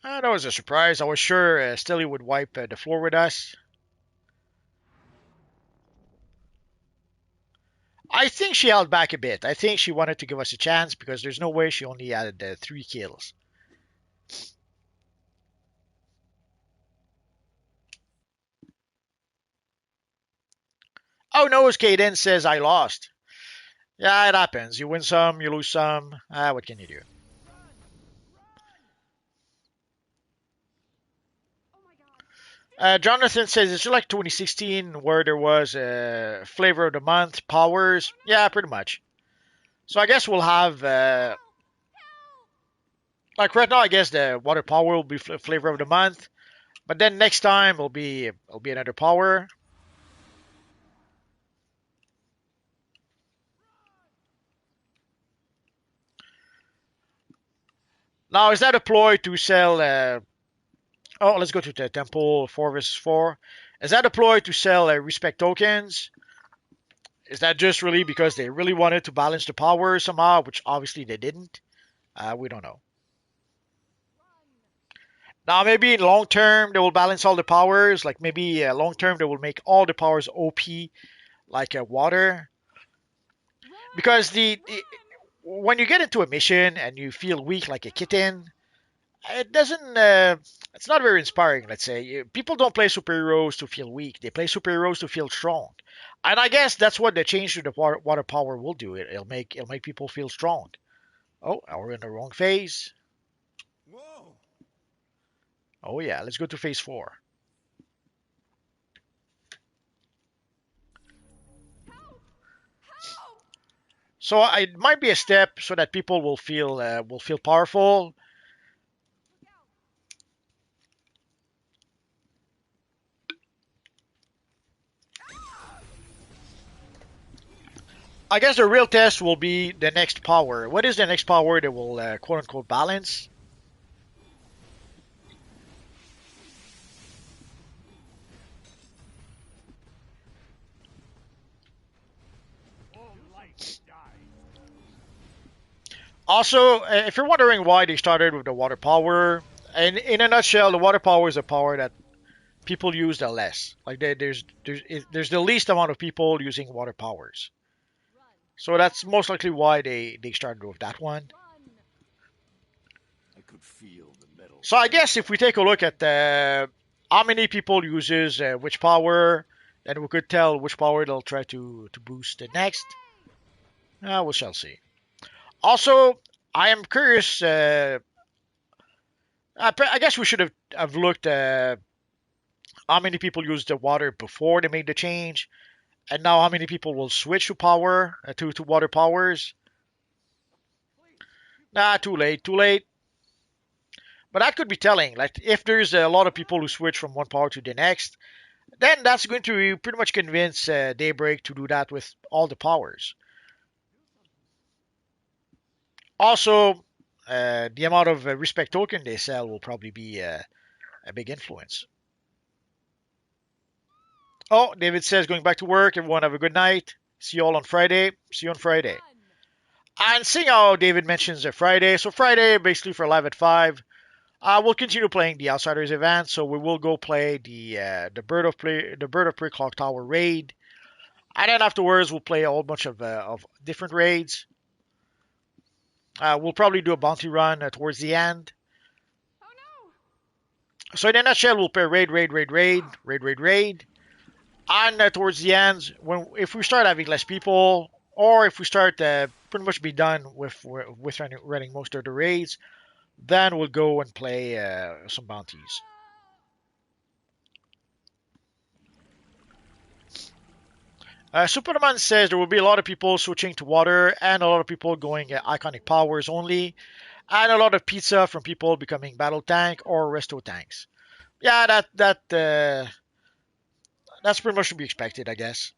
That was a surprise. I was sure Stilly would wipe the floor with us. I think she held back a bit. I think she wanted to give us a chance because there's no way she only had 3 kills. Oh no, Kaden says I lost. Yeah, it happens. You win some, you lose some. What can you do? Jonathan says it's like 2016 where there was a flavor of the month, powers. Yeah, pretty much. So I guess we'll have like right now. I guess the water power will be flavor of the month, but then next time it'll be another power. Now is that a ploy to sell? Oh, let's go to the temple 4 vs 4. Is that a ploy to sell respect tokens? Is that just really because they really wanted to balance the power somehow, which obviously they didn't? We don't know. Now, maybe in long term they will balance all the powers. Like maybe long term they will make all the powers OP, like water. Because when you get into a mission and you feel weak like a kitten, it doesn't. It's not very inspiring. Let's say people don't play superheroes to feel weak; they play superheroes to feel strong. And I guess that's what the change to the water power will do. It'll make people feel strong. Oh, we're in the wrong phase. Whoa! Oh yeah, let's go to phase 4. So it might be a step so that people will feel powerful. I guess the real test will be the next power. What is the next power that will quote unquote balance? All light die. Also, if you're wondering why they started with the water power, and in a nutshell, the water power is a power that people use the less. Like there's the least amount of people using water powers. So that's most likely why they started with that one. I could feel the metal. So I guess if we take a look at how many people uses which power, then we could tell which power they'll try to boost the next. We shall see. Also, I am curious. I guess we should have looked how many people used the water before they made the change, and now how many people will switch to power to water powers. Nah, too late, too late. But that could be telling. Like if there's a lot of people who switch from one power to the next, then that's going to pretty much convince Daybreak to do that with all the powers. Also, the amount of respect token they sell will probably be a big influence. Oh, David says going back to work. Everyone have a good night. See you all on Friday. See you on Friday. And seeing how David mentions a Friday, so Friday basically for live at 5. We'll continue playing the Outsiders event, so we will go play the Bird of Prey Clock Tower raid, and then afterwards we'll play a whole bunch of different raids. We'll probably do a bounty run towards the end. So in a nutshell, we'll play raid, and towards the end, if we start having less people, or if we start pretty much be done with running most of the raids, then we'll go and play some bounties. Superman says there will be a lot of people switching to water and a lot of people going iconic powers only, and a lot of pizza from people becoming battle tank or resto tanks. Yeah, that's pretty much to be expected, I guess.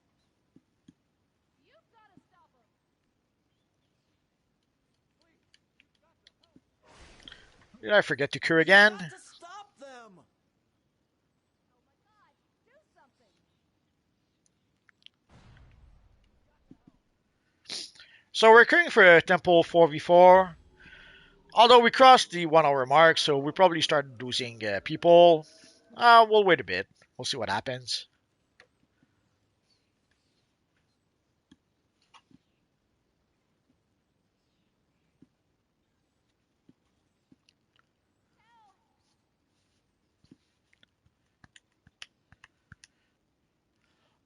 Did I forget to cure again? Got to stop them. So we're queuing for a Temple 4v4. Although we crossed the 1 hour mark, so we probably start losing people. We'll wait a bit. We'll see what happens.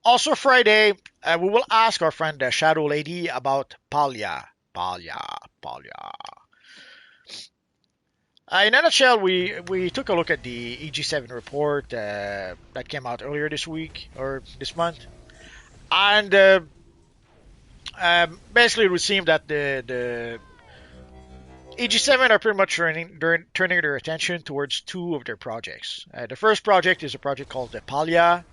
Also Friday, we will ask our friend Shadow Lady about Palya. Palya. In a nutshell, we took a look at the EG7 report that came out earlier this week or this month, and basically it would seem that the EG7 are pretty much turning their attention towards two of their projects. The first project is a project called the Palia.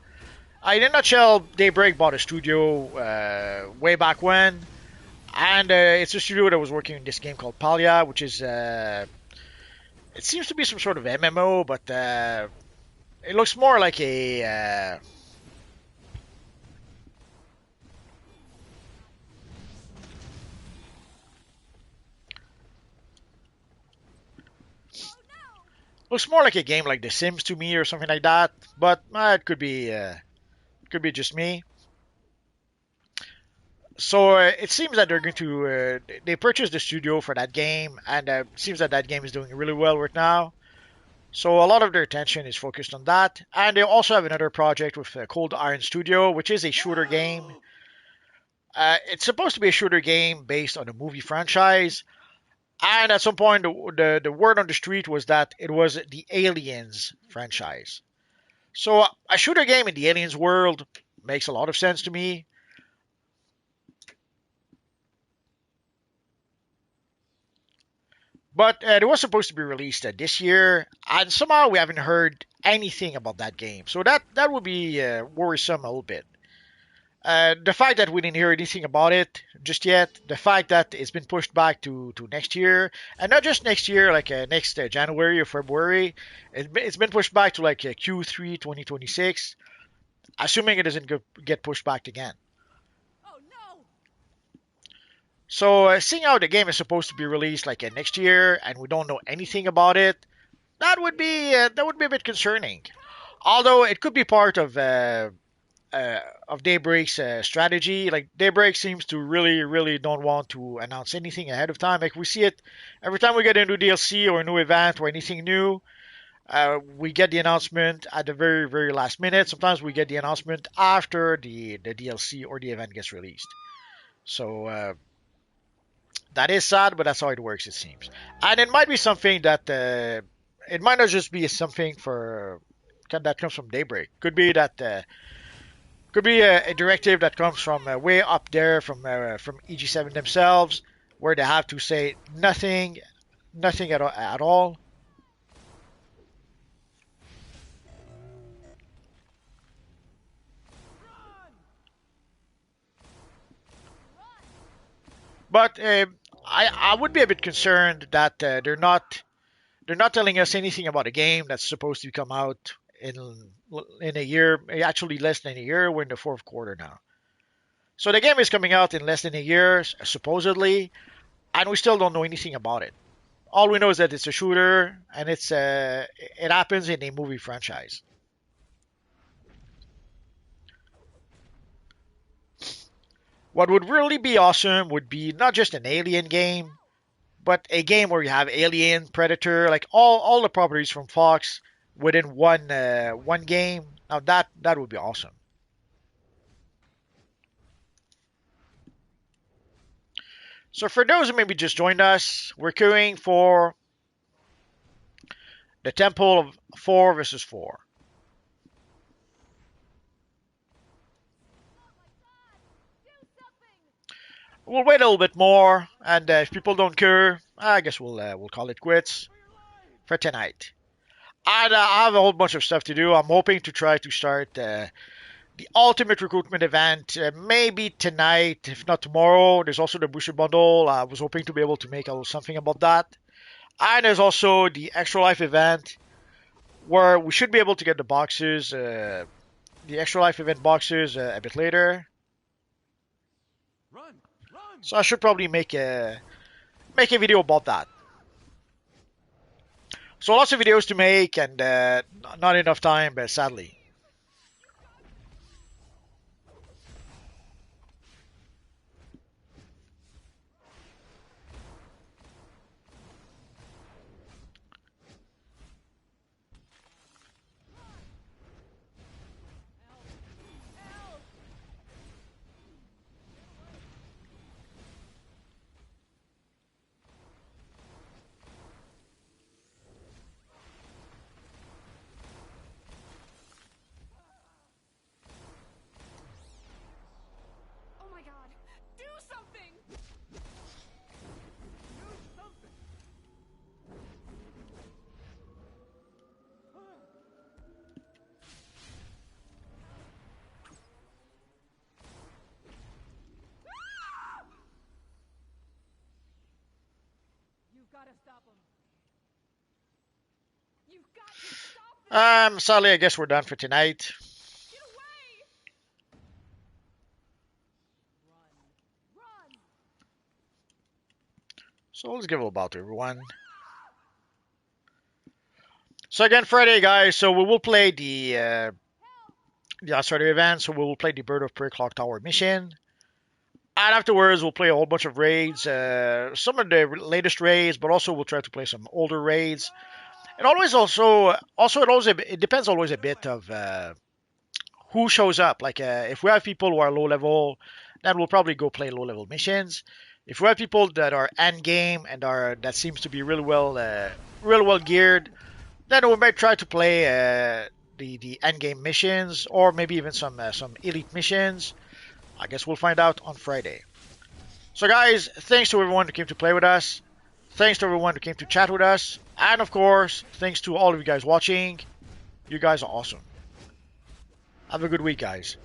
In a nutshell, Daybreak bought a studio way back when, and it's a studio that was working on this game called Palia, which is it seems to be some sort of MMO, but it looks more like a looks more like a game like The Sims to me or something like that. But it could be just me. So it seems that they're going to they purchased the studio for that game, and it seems that that game is doing really well right now. So a lot of their attention is focused on that, and they also have another project with Cold Iron Studio, which is a shooter game. It's supposed to be a shooter game based on a movie franchise, and at some point the word on the street was that it was the Aliens franchise. So a shooter game in the Aliens world makes a lot of sense to me. But it was supposed to be released this year, and somehow we haven't heard anything about that game. So that would be worrisome a little bit. The fact that we didn't hear anything about it just yet, the fact that it's been pushed back to next year, and not just next year, like next January or February, it's been pushed back to like Q3 2026, assuming it doesn't get pushed back again. Oh no! So seeing how the game is supposed to be released like next year, and we don't know anything about it, that would be a bit concerning. Although it could be part of Daybreak's strategy. Like Daybreak seems to really don't want to announce anything ahead of time. Like we see it every time we get a new DLC or a new event or anything new. We get the announcement at the very last minute. Sometimes we get the announcement after the DLC or the event gets released. So that is sad, but that's how it works. It seems, and it might be something that it might not just be something for that comes from Daybreak. Could be a directive that comes from way up there from EG7 themselves, where they have to say nothing at all. But I would be a bit concerned that they're not telling us anything about a game that's supposed to come out in a year, actually less than a year. We're in the fourth quarter now. So the game is coming out in less than a year, supposedly, and we still don't know anything about it. All we know is that it's a shooter, and it happens in a movie franchise. What would really be awesome would be not just an Alien game, but a game where you have Alien, Predator, like all the properties from Fox within one game. Now that would be awesome. So for those who maybe just joined us, we're queuing for the Temple of 4 versus 4. We'll wait a little bit more, and if people don't care, I guess we'll call it quits for tonight. And I have a whole bunch of stuff to do. I'm hoping to try to start the ultimate recruitment event maybe tonight, if not tomorrow. There's also the booster bundle. I was hoping to be able to make a little something about that. And there's also the extra life event where we should be able to get the boxes, the extra life event boxes a bit later. Run! Run! So I should probably make a video about that. So lots of videos to make and not enough time, but sadly. Sadly, I guess we're done for tonight. So let's give a bow to everyone. So again, Friday, guys. So we will play the starter event. So we will play the Bird of Prey Clock Tower mission. And afterwards, we'll play a whole bunch of raids. Some of the latest raids, but also we'll try to play some older raids. And always it depends always a bit of who shows up. Like if we have people who are low level, then we'll probably go play low level missions. If we have people that are end game and that seems to be really well geared, then we might try to play the end game missions or maybe even some elite missions. I guess we'll find out on Friday. So guys, thanks to everyone who came to play with us. Thanks to everyone who came to chat with us. And of course, thanks to all of you guys watching. You guys are awesome. Have a good week, guys.